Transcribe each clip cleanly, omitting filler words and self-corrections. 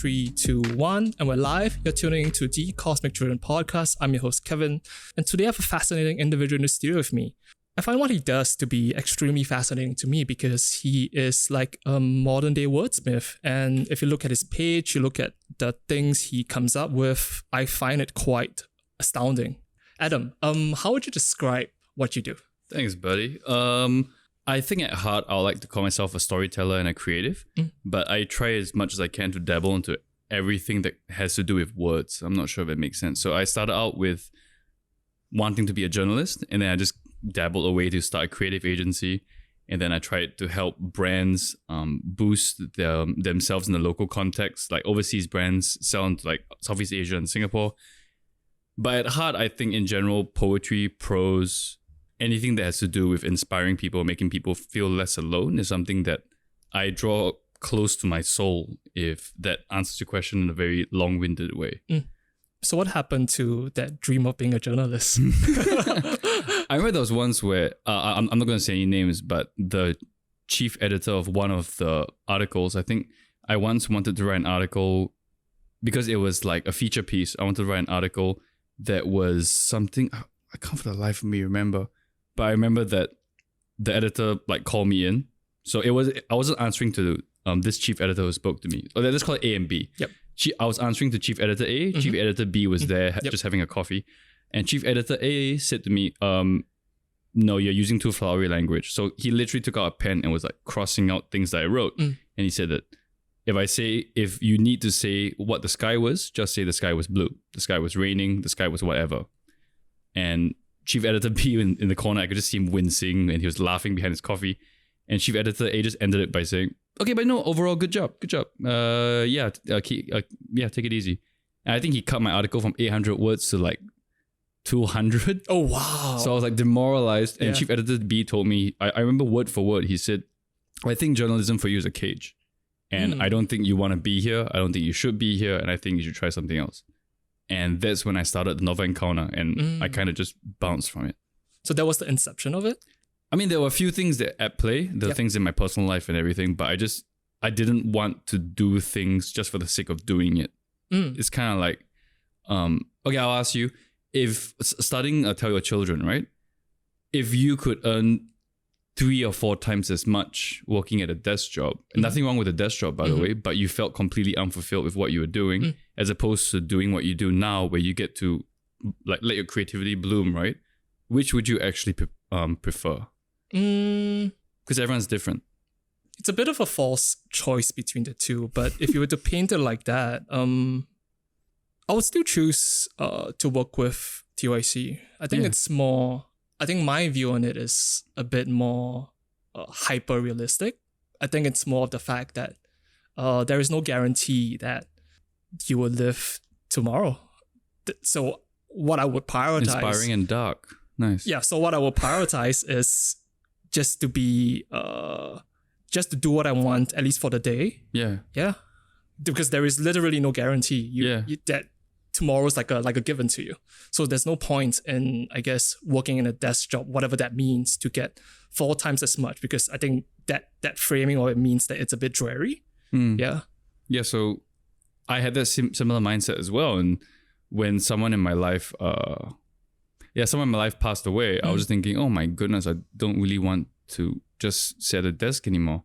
3, 2, 1, and we're live. You're tuning into the Cosmic Children podcast. I'm your host, Kevin, and today I have a fascinating individual in the studio with me. I find what he does to be extremely fascinating to me because he is like a modern day wordsmith. And if you look at his page, you look at the things he comes up with, I find it quite astounding. Adam, how would you describe what you do? Thanks, buddy. I think at heart, I would like to call myself a storyteller and a creative, but I try as much as I can to dabble into everything that has to do with words. I'm not sure if it makes sense. So I started out with wanting to be a journalist, and then I just dabbled away to start a creative agency. And then I tried to help brands boost themselves in the local context, like overseas brands sell into like Southeast Asia and Singapore. But at heart, I think in general, poetry, prose, anything that has to do with inspiring people, making people feel less alone is something that I draw close to my soul, if that answers your question in a very long-winded way. So what happened to that dream of being a journalist? I remember there was once where, I'm not going to say any names, but the chief editor of one of the articles, I think I once wanted to write an article because it was like a feature piece. I wanted to write an article that was something, I can't for the life of me remember, but I remember that the editor like called me in. So I wasn't answering to this chief editor who spoke to me. Or let's call it A and B. Yep. I was answering to chief editor A. Chief editor B was there just having a coffee. And chief editor A said to me, no, you're using too flowery language. So he literally took out a pen and was like crossing out things that I wrote. And he said that if you need to say what the sky was, just say the sky was blue. The sky was raining. The sky was whatever. And Chief Editor B in the corner, I could just see him wincing and he was laughing behind his coffee. And Chief Editor A just ended it by saying, okay, but no, overall, good job. Take it easy. And I think he cut my article from 800 words to like 200. Oh, wow. So I was like demoralized. And Chief Editor B told me, I remember word for word, he said, I think journalism for you is a cage. And I don't think you want to be here. I don't think you should be here. And I think you should try something else. And that's when I started the novel encounter, and I kind of just bounced from it. So that was the inception of it? I mean, there were a few things that at play, the things in my personal life and everything, but I didn't want to do things just for the sake of doing it. It's kind of like, okay, I'll ask you, if starting Tell Your Children, right? If you could earn 3 or 4 times as much working at a desk job, and nothing wrong with a desk job, by the way, but you felt completely unfulfilled with what you were doing, as opposed to doing what you do now, where you get to like let your creativity bloom, right? Which would you actually prefer? Because everyone's different. It's a bit of a false choice between the two, but if you were to paint it like that, I would still choose to work with TYC. I think it's more... I think my view on it is a bit more hyper-realistic. I think it's more of the fact that there is no guarantee that you will live tomorrow. So what I would prioritize... Inspiring and dark. Nice. Yeah, so what I would prioritize is just to be... just to do what I want, at least for the day. Yeah. Yeah. Because there is literally no guarantee that tomorrow's like a given to you. So there's no point in, I guess, working in a desk job, whatever that means, to get 4 times as much, because I think that framing of it means that it's a bit dreary. Yeah. Yeah, so I had that similar mindset as well. And when someone in my life passed away, I was thinking, oh my goodness, I don't really want to just sit at a desk anymore.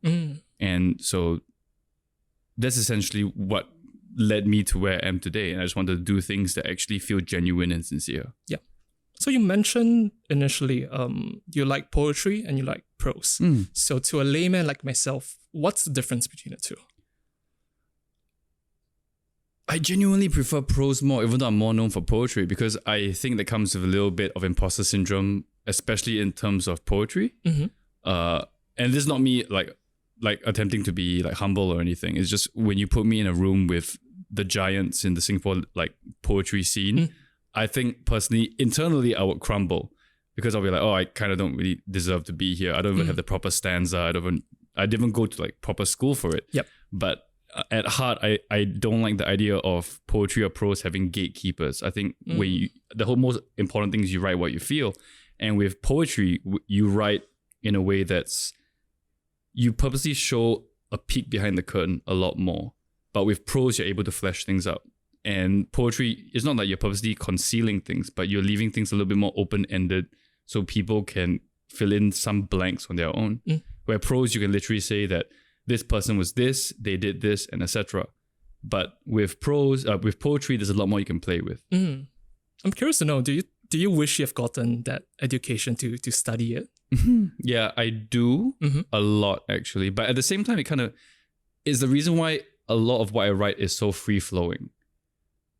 And so that's essentially what led me to where I am today. And I just wanted to do things that actually feel genuine and sincere. Yeah. So you mentioned initially you like poetry and you like prose. So to a layman like myself, what's the difference between the two? I genuinely prefer prose more, even though I'm more known for poetry, because I think that comes with a little bit of imposter syndrome, especially in terms of poetry. And this is not me like attempting to be like humble or anything. It's just when you put me in a room with the giants in the Singapore like poetry scene, I think personally, internally, I would crumble, because I'll be like, oh, I kind of don't really deserve to be here. I don't even have the proper stanza. I didn't go to like proper school for it. Yep. But at heart, I don't like the idea of poetry or prose having gatekeepers. I think the whole most important thing is you write what you feel. And with poetry, you write in a way you purposely show a peek behind the curtain a lot more. But with prose, you're able to flesh things out. And poetry, it's not like you're purposely concealing things, but you're leaving things a little bit more open-ended so people can fill in some blanks on their own. Where prose, you can literally say that this person was this, they did this, and etc. But with with poetry, there's a lot more you can play with. I'm curious to know, do you wish you have gotten that education to study it? Yeah, I do a lot actually. But at the same time, it kind of is the reason why a lot of what I write is so free-flowing.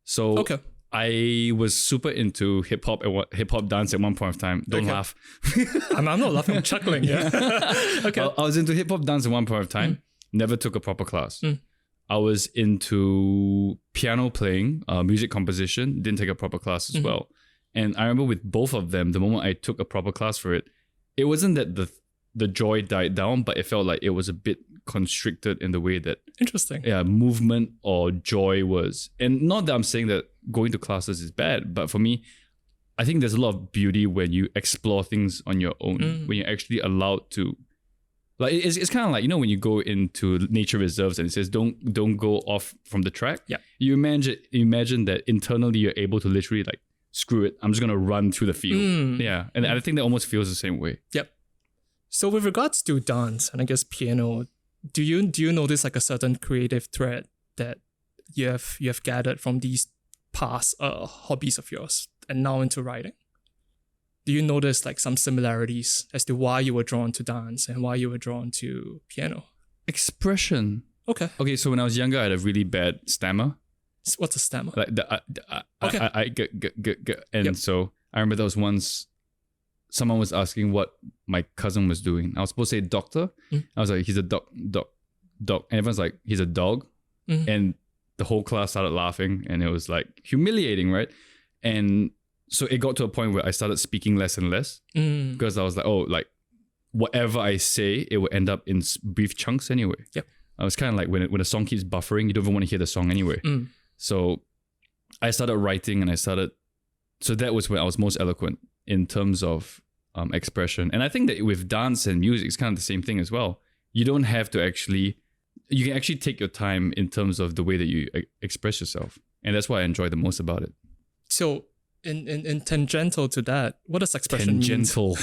So I was super into hip hop dance at one point of time. Don't laugh. I'm not laughing, I'm chuckling. Yeah. I was into hip hop dance at one point of time. Never took a proper class. I was into piano playing, music composition. Didn't take a proper class as well. And I remember with both of them, the moment I took a proper class for it, it wasn't that the joy died down, but it felt like it was a bit constricted in the way that movement or joy was. And not that I'm saying that going to classes is bad, but for me, I think there's a lot of beauty when you explore things on your own, when you're actually allowed to. Like it's kind of like, when you go into nature reserves and it says don't go off from the track. Yeah. You imagine that internally you're able to literally like, screw it, I'm just gonna run through the field. Yeah. And I think that almost feels the same way. Yep. So with regards to dance and I guess piano, do you notice like a certain creative thread that you have gathered from these past hobbies of yours and now into writing? Do you notice like some similarities as to why you were drawn to dance and why you were drawn to piano? Expression. Okay, so when I was younger, I had a really bad stammer. What's a stammer? Like and so I remember there was once someone was asking what my cousin was doing. I was supposed to say doctor. I was like, he's a doc. And everyone's like, he's a dog. And the whole class started laughing and it was like humiliating, right? And so it got to a point where I started speaking less and less because I was like, oh, like whatever I say, it will end up in brief chunks anyway. Yep. I was kind of like when a song keeps buffering, you don't even want to hear the song anyway. So I started writing and so that was when I was most eloquent in terms of expression. And I think that with dance and music, it's kind of the same thing as well. You don't have to you can actually take your time in terms of the way that you express yourself. And that's what I enjoy the most about it. So in tangential to that, what does expression tangential.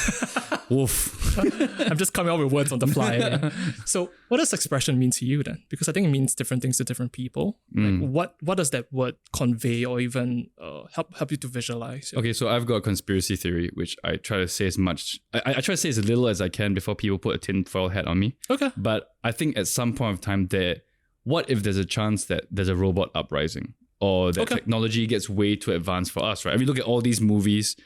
Woof. I'm just coming up with words on the fly. So what does expression mean to you then? Because I think it means different things to different people. Like what does that word convey or even help you to visualize? Okay, so I've got a conspiracy theory, which I try to say as much, I try to say as little as I can before people put a tinfoil hat on me. Okay. But I think at some point of time what if there's a chance that there's a robot uprising? Or that technology gets way too advanced for us, right? I mean, look at all these movies,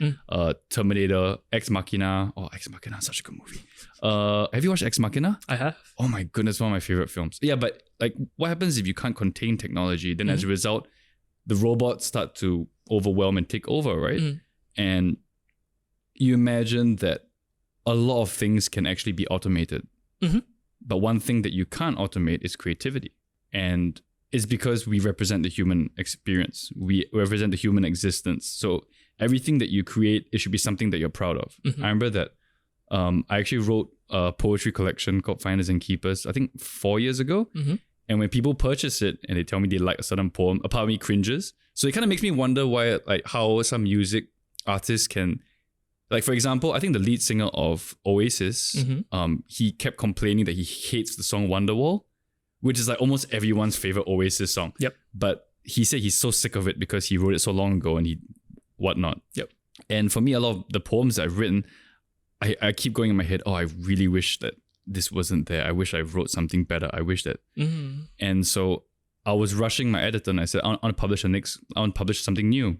Terminator, Ex Machina. Oh, Ex Machina is such a good movie. Have you watched Ex Machina? I have. Oh my goodness, one of my favorite films. Yeah, but like what happens if you can't contain technology? Then as a result, the robots start to overwhelm and take over, right? And you imagine that a lot of things can actually be automated. But one thing that you can't automate is creativity. And it's because we represent the human experience. We represent the human existence. So everything that you create, it should be something that you're proud of. I remember that I actually wrote a poetry collection called Finders and Keepers, I think 4 years ago. And when people purchase it and they tell me they like a certain poem, a part of me cringes. So it kind of makes me wonder why, like how some music artists can, like for example, I think the lead singer of Oasis, he kept complaining that he hates the song Wonderwall, which is like almost everyone's favorite Oasis song. Yep. But he said he's so sick of it because he wrote it so long ago and whatnot. Yep. And for me, a lot of the poems that I've written, I keep going in my head, oh, I really wish that this wasn't there. I wish I wrote something better. I wish that. And so I was rushing my editor and I said, I want to publish something new.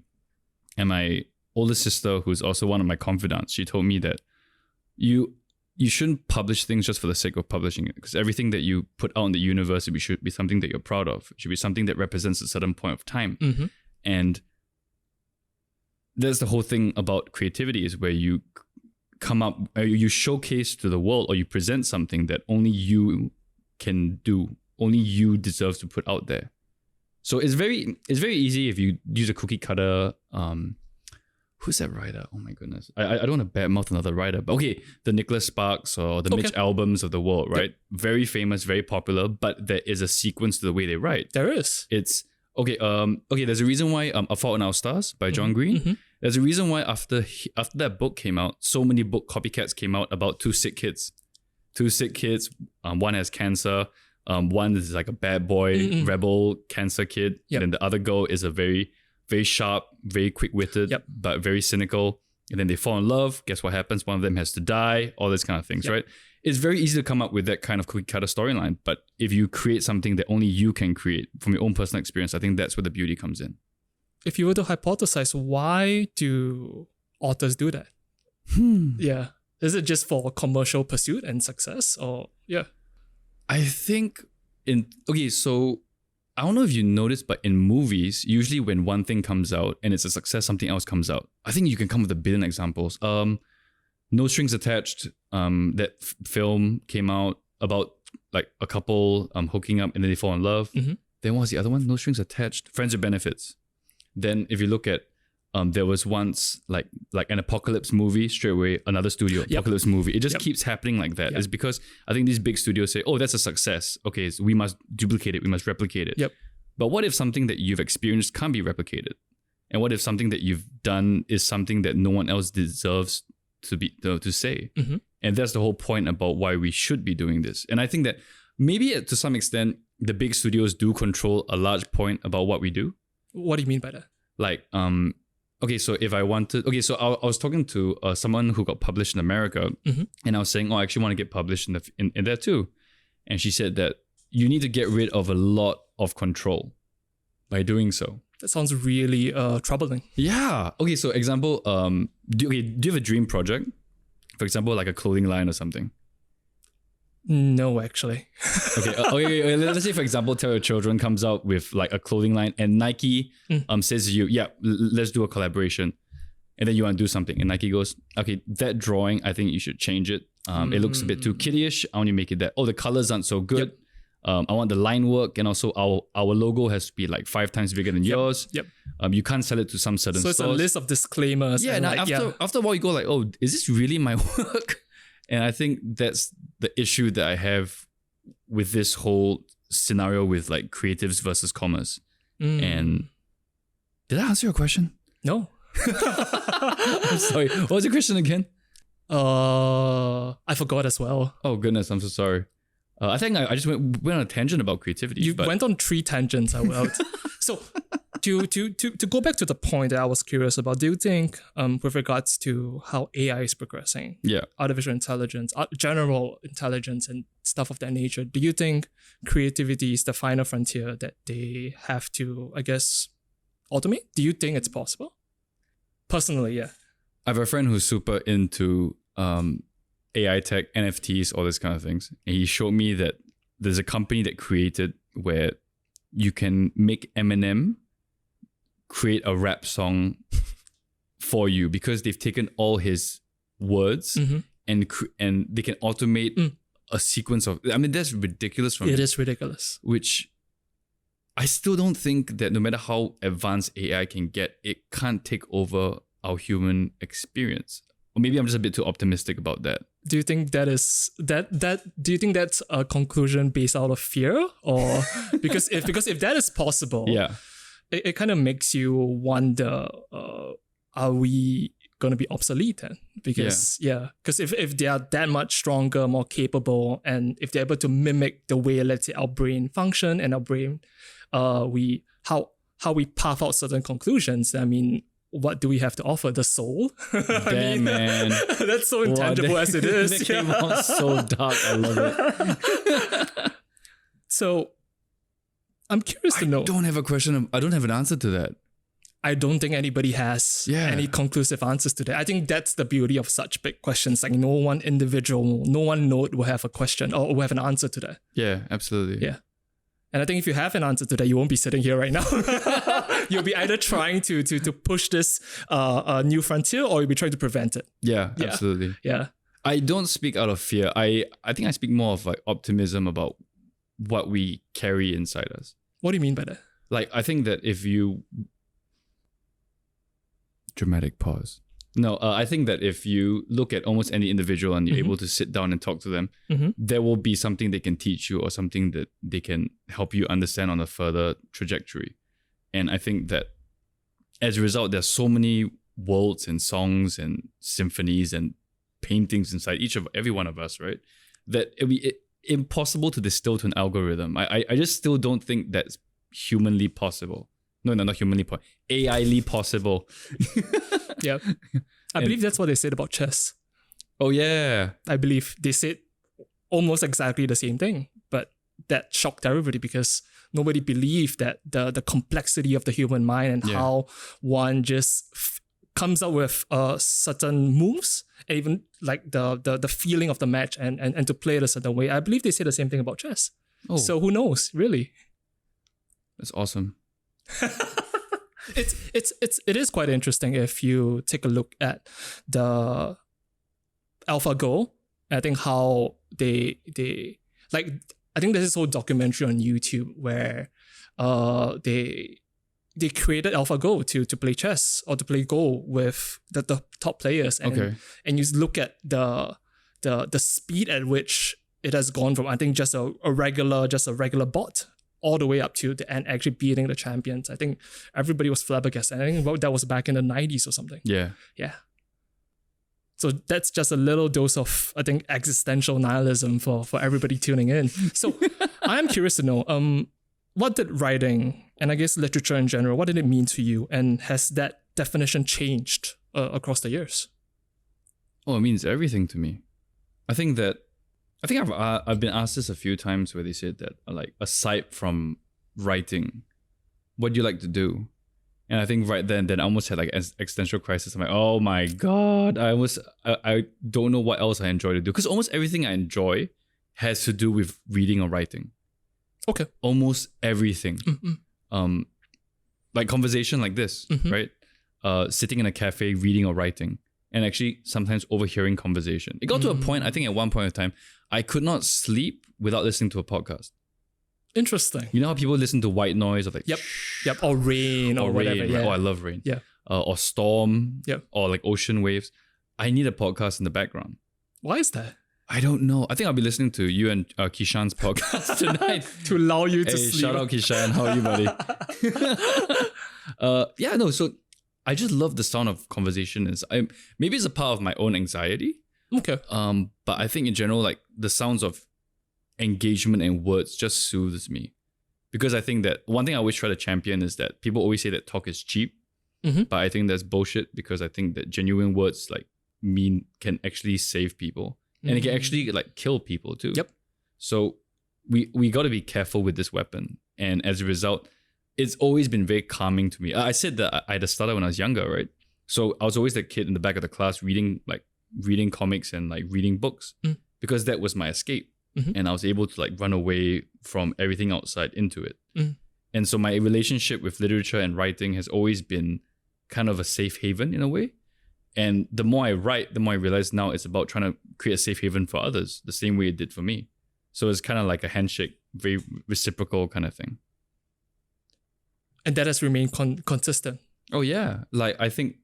And my older sister, who's also one of my confidants, she told me that you shouldn't publish things just for the sake of publishing it, because everything that you put out in the universe should be something that you're proud of. It should be something that represents a certain point of time. And that's the whole thing about creativity, is where you come up, you showcase to the world, or you present something that only you can do, only you deserve to put out there. So it's very easy if you use a cookie cutter who's that writer? Oh my goodness. I don't want to badmouth another writer, but okay, the Nicholas Sparks or the Mitch Albums of the world, right? Yep. Very famous, very popular, but there is a sequence to the way they write. There is. It's okay. There's a reason why A Fault in Our Stars by John Green. Mm-hmm. There's a reason why after that book came out, so many book copycats came out about two sick kids. One has cancer. One is like a bad boy, rebel cancer kid. Yep. And then the other girl is a very, very sharp, very quick-witted, but very cynical. And then they fall in love. Guess what happens? One of them has to die. All these kind of things, right? It's very easy to come up with that kind of cookie-cutter storyline. But if you create something that only you can create from your own personal experience, I think that's where the beauty comes in. If you were to hypothesize, why do authors do that? Yeah. Is it just for commercial pursuit and success? Or, I think so I don't know if you noticed, but in movies, usually when one thing comes out and it's a success, something else comes out. I think you can come with a billion examples. No Strings Attached, that film came out about like a couple hooking up and then they fall in love. Mm-hmm. Then what was the other one? No Strings Attached, Friends with Benefits. Then if you look at there was once like an apocalypse movie, straight away another studio apocalypse movie. It just keeps happening like that. It's because I think these big studios say, oh, that's a success. Okay, so we must duplicate it. We must replicate it. Yep. But what if something that you've experienced can't be replicated? And what if something that you've done is something that no one else deserves to say? Mm-hmm. And that's the whole point about why we should be doing this. And I think that maybe to some extent, the big studios do control a large point about what we do. What do you mean by that? Like, okay, so if I wanted... Okay, so I was talking to someone who got published in America, and I was saying, I actually want to get published in there too. And she said that you need to get rid of a lot of control by doing so. That sounds really troubling. Yeah. Okay, so example, do you have a dream project? For example, like a clothing line or something? No, actually. Okay, let's say, for example, Tell Your Children comes out with like a clothing line and Nike says to you, let's do a collaboration. And then you want to do something. And Nike goes, okay, that drawing, I think you should change it. It looks a bit too kiddie-ish. I want to make it that. Oh, the colors aren't so good. Yep. I want the line work. And also our logo has to be like 5 times bigger than yours. Yep. You can't sell it to some certain stores. So it's a list of disclaimers. Yeah, and after a while you go like, oh, is this really my work? And I think that's the issue that I have with this whole scenario with like creatives versus commerce. And did I answer your question? No. I'm sorry. What was your question again? I forgot as well. Oh goodness, I'm so sorry. I think I just went on a tangent about creativity. You went on 3 tangents. So to go back to the point that I was curious about, do you think with regards to how AI is progressing, artificial intelligence, general intelligence and stuff of that nature, do you think creativity is the final frontier that they have to, I guess, automate? Do you think it's possible? Personally, yeah. I have a friend who's super into AI tech, NFTs, all these kind of things. And he showed me that there's a company that created where you can make Eminem create a rap song for you because they've taken all his words and they can automate a sequence of... I mean, that's ridiculous for me. It is ridiculous. Which I still don't think that no matter how advanced AI can get, it can't take over our human experience. Or maybe I'm just a bit too optimistic about that. Do you think that is do you think that's a conclusion based out of fear, or because if that is possible, it kind of makes you wonder, are we going to be obsolete then? Because if they are that much stronger, more capable, and if they're able to mimic the way, let's say, our brain function and our brain, how we path out certain conclusions, I mean, what do we have to offer? The soul? Damn, man. That's so intangible as it is. It came out so dark. I love it. So, I'm curious to know. I don't have a question. I don't have an answer to that. I don't think anybody has any conclusive answers to that. I think that's the beauty of such big questions. Like no one individual, no one node will have a question or will have an answer to that. Yeah, absolutely. Yeah. And I think if you have an answer to that, you won't be sitting here right now. You'll be either trying to push this new frontier, or you'll be trying to prevent it. Yeah, absolutely. Yeah. I don't speak out of fear. I think I speak more of like optimism about what we carry inside us. What do you mean by that? Like, I think that if you Dramatic pause. No, I think that if you look at almost any individual and you're able to sit down and talk to them, there will be something they can teach you or something that they can help you understand on a further trajectory. And I think that as a result, there's so many worlds and songs and symphonies and paintings inside every one of us, right? That it'd be impossible to distill to an algorithm. I just still don't think that's humanly possible. No, not humanly possible. AI-ly possible. Yeah. I believe that's what they said about chess. Oh, yeah. I believe they said almost exactly the same thing, but that shocked everybody because nobody believed that the complexity of the human mind and how one just comes up with certain moves and even like the feeling of the match and to play it a certain way. I believe they say the same thing about chess. Oh. So who knows, really? That's awesome. It is quite interesting if you take a look at the AlphaGo. I think how they like, I think there's this whole documentary on YouTube where they created AlphaGo to play chess or to play Go with the top players, and you look at the speed at which it has gone from, I think, just a regular bot all the way up to the end, actually beating the champions. I think everybody was flabbergasted. I think that was back in the 90s or something. Yeah. So that's just a little dose of, I think, existential nihilism for everybody tuning in. So I'm curious to know, what did writing, and I guess literature in general, what did it mean to you? And has that definition changed across the years? Oh, it means everything to me. I think I've been asked this a few times where they said that, like, aside from writing, what do you like to do? And I think right then I almost had like an existential crisis. I'm like, oh my God, I don't know what else I enjoy to do. Because almost everything I enjoy has to do with reading or writing. Okay. Almost everything. Like conversation like this, right? Sitting in a cafe, reading or writing. And actually sometimes overhearing conversation. It got to a point, I think at one point in time, I could not sleep without listening to a podcast. Interesting. You know how people listen to white noise or like yep, or rain or whatever. Rain, yeah. Oh, I love rain. Yeah. Or storm. Yep. Or like ocean waves. I need a podcast in the background. Why is that? I don't know. I think I'll be listening to you and Kishan's podcast tonight to allow you to sleep. Shout out Kishan. How are you, buddy? So I just love the sound of conversation. Maybe it's a part of my own anxiety. Okay. But I think in general, like the sounds of engagement and words just soothes me. Because I think that one thing I always try to champion is that people always say that talk is cheap. But I think that's bullshit, because I think that genuine words can actually save people. And it can actually like kill people too. Yep. So we got to be careful with this weapon. And as a result, it's always been very calming to me. I said that I had a stutter when I was younger, right? So I was always the kid in the back of the class reading comics and like reading books because that was my escape. And I was able to like run away from everything outside into it. And so my relationship with literature and writing has always been kind of a safe haven in a way. And the more I write, the more I realize now it's about trying to create a safe haven for others, the same way it did for me. So it's kind of like a handshake, very reciprocal kind of thing. And that has remained consistent. Oh yeah. Like I think,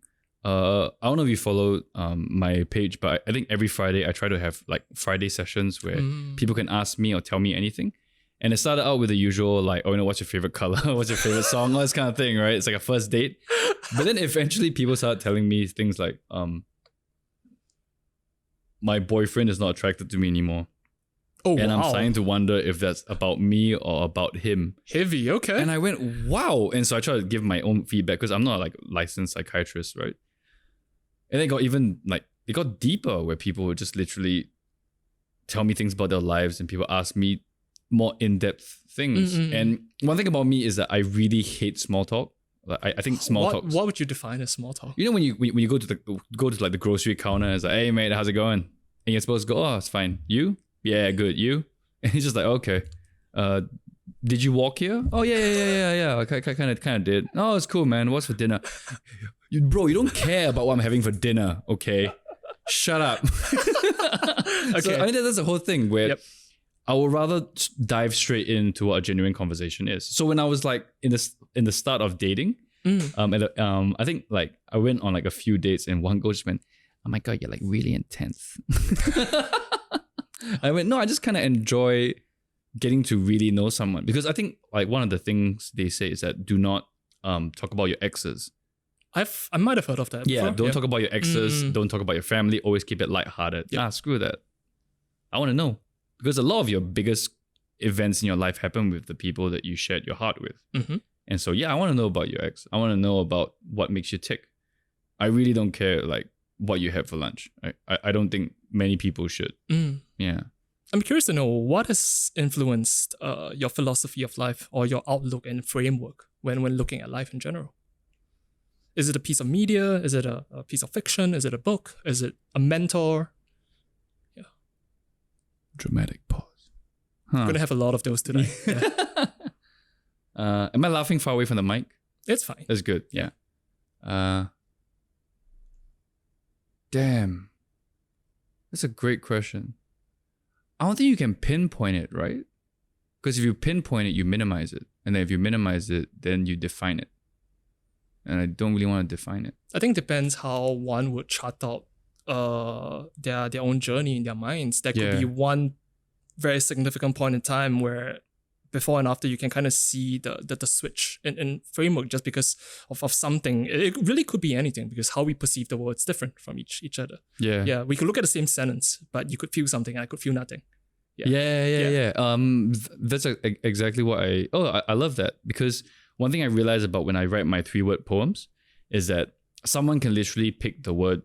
I don't know if you follow my page, but I think every Friday I try to have like Friday sessions where people can ask me or tell me anything. And it started out with the usual like, what's your favorite color? What's your favorite song? All this kind of thing, right? It's like a first date. But then eventually people started telling me things like, my boyfriend is not attracted to me anymore. Oh, and I'm starting to wonder if that's about me or about him. Heavy, okay. And I went, wow. And so I tried to give my own feedback because I'm not like a licensed psychiatrist, right? And it got deeper where people would just literally tell me things about their lives and people ask me more in-depth things. And one thing about me is that I really hate small talk. I think small talk. What would you define as small talk? You know when you go to like the grocery counter, it's like, hey mate, how's it going? And you're supposed to go, oh, it's fine. You? Yeah, good. You? And he's just like, okay. Did you walk here? Oh yeah. I kind of did. Oh, it's cool, man. What's for dinner? Bro, you don't care about what I'm having for dinner, okay? Shut up. Okay. So I mean that's the whole thing where I would rather dive straight into what a genuine conversation is. So when I was like in the start of dating, I think like I went on like a few dates and one girl just went, "Oh my God, you're like really intense." I went, "No, I just kind of enjoy getting to really know someone." Because I think like one of the things they say is that do not talk about your exes. I might have heard of that. Yeah, before. don't talk about your exes. Don't talk about your family. Always keep it lighthearted. Yeah. Screw that. I want to know. Because a lot of your biggest events in your life happen with the people that you shared your heart with. Mm-hmm. And so, yeah, I want to know about your ex. I want to know about what makes you tick. I really don't care like what you had for lunch. I don't think many people should. Yeah. I'm curious to know what has influenced your philosophy of life or your outlook and framework when looking at life in general. Is it a piece of media? Is it a piece of fiction? Is it a book? Is it a mentor? Yeah. Dramatic pause. I'm going to have a lot of those today. Yeah. Am I laughing far away from the mic? It's fine. That's good. Yeah. Damn. That's a great question. I don't think you can pinpoint it, right? Because if you pinpoint it, you minimize it. And then if you minimize it, then you define it. And I don't really want to define it. I think it depends how one would chart out their own journey in their minds. There could be one very significant point in time where before and after you can kind of see the switch in framework just because of something. It really could be anything because how we perceive the world is different from each other. Yeah. Yeah. We could look at the same sentence, but you could feel something and I could feel nothing. Yeah. That's exactly what I love that because one thing I realize about when I write my 3-word poems is that someone can literally pick the word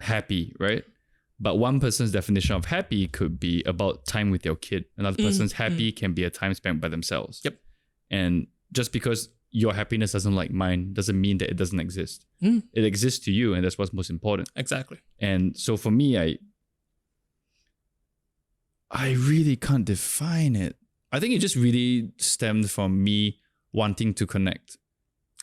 happy, right? But one person's definition of happy could be about time with your kid. Another person's happy can be a time spent by themselves. Yep. And just because your happiness doesn't like mine doesn't mean that it doesn't exist. It exists to you and that's what's most important. Exactly. And so for me, I really can't define it. I think it just really stemmed from me wanting to connect.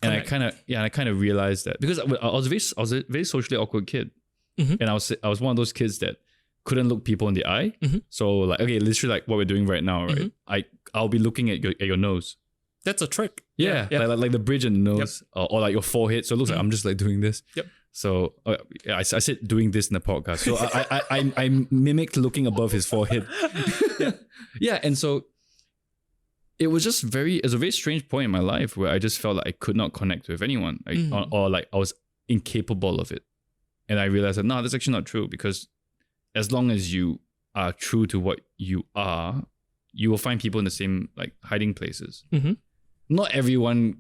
And I kind of realized that because I was a very socially awkward kid. And I was one of those kids that couldn't look people in the eye. So like, okay, literally like what we're doing right now, right? I'll be looking at your nose. That's a trick. Yeah. Like the bridge in the nose or like your forehead. So it looks like I'm just like doing this. Yep. So I said doing this in the podcast. So I mimicked looking above his forehead. Yeah. And so it was just it's a very strange point in my life where I just felt like I could not connect with anyone or like I was incapable of it. And I realized that, no, that's actually not true because as long as you are true to what you are, you will find people in the same like hiding places. Not everyone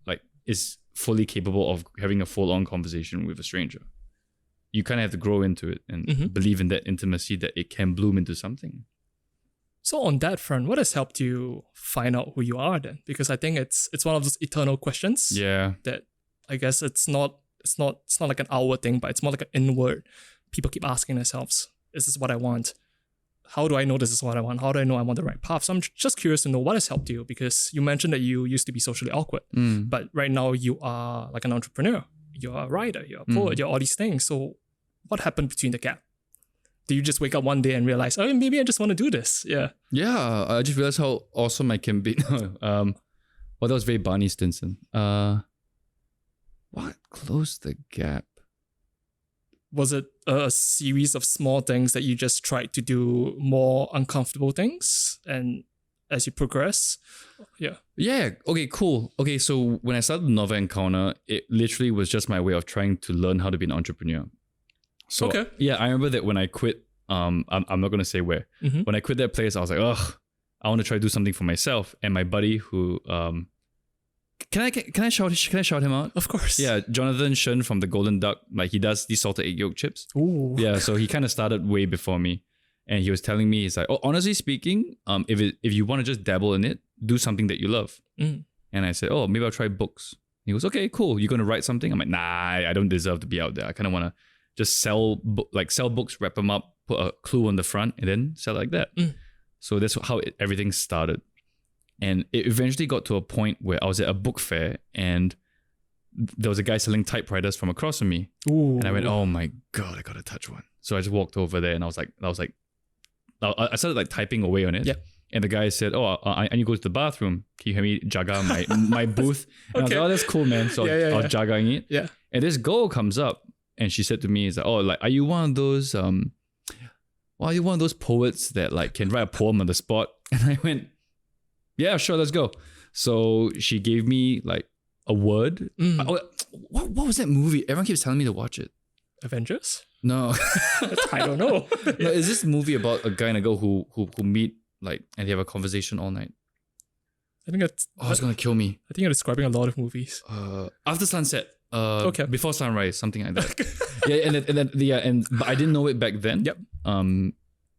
like is fully capable of having a full-on conversation with a stranger. You kind of have to grow into it and believe in that intimacy that it can bloom into something. So on that front, what has helped you find out who you are then? Because I think it's one of those eternal questions. Yeah. That I guess it's not like an outward thing, but it's more like an inward. People keep asking themselves, is this what I want? How do I know this is what I want? How do I know I'm on the right path? So I'm just curious to know what has helped you because you mentioned that you used to be socially awkward, but right now you are like an entrepreneur. You're a writer, you're a poet, you're all these things. So what happened between the gap? Did you just wake up one day and realize, oh, maybe I just want to do this? Yeah. Yeah, I just realized how awesome I can be. Well, that was very Barney Stinson. What closed the gap? Was it a series of small things that you just tried to do more uncomfortable things? And as you progress? Yeah. Yeah. Okay, cool. Okay, so when I started Novel Encounter, it literally was just my way of trying to learn how to be an entrepreneur. So yeah, I remember that when I quit, I'm not going to say where. When I quit that place, I was like, ugh, I want to try to do something for myself. And my buddy who... Can I shout him out? Of course. Yeah, Jonathan Shen from the Golden Duck. Like he does these salted egg yolk chips. Ooh. Yeah, so he kind of started way before me, and he was telling me, he's like, oh, honestly speaking, if you want to just dabble in it, do something that you love. And I said, oh, maybe I'll try books. He goes, okay, cool. You're gonna write something? I'm like, nah, I don't deserve to be out there. I kind of want to just sell books, wrap them up, put a clue on the front, and then sell like that. So that's how everything started. And it eventually got to a point where I was at a book fair and there was a guy selling typewriters from across from me. Ooh. And I went, oh my God, I got to touch one. So I just walked over there and I was like, I started like typing away on it. Yeah. And the guy said, "Oh, I need to go to the bathroom. Can you help me jaga my booth?" And I was like, "Oh, that's cool, man." So I was jagaing it. Yeah. And this girl comes up and she said to me, "Is like, oh, like, are you one of those poets that like can write a poem on the spot?" And I went, "Yeah, sure, let's go." So she gave me like a word. What was that movie? Everyone keeps telling me to watch it. Avengers? No. I don't know. No, is this movie about a guy and a girl who meet like and they have a conversation all night? I think it's. Oh, it's gonna kill me. I think you're describing a lot of movies. After sunset. Okay. Before sunrise, something like that. But I didn't know it back then. Yep.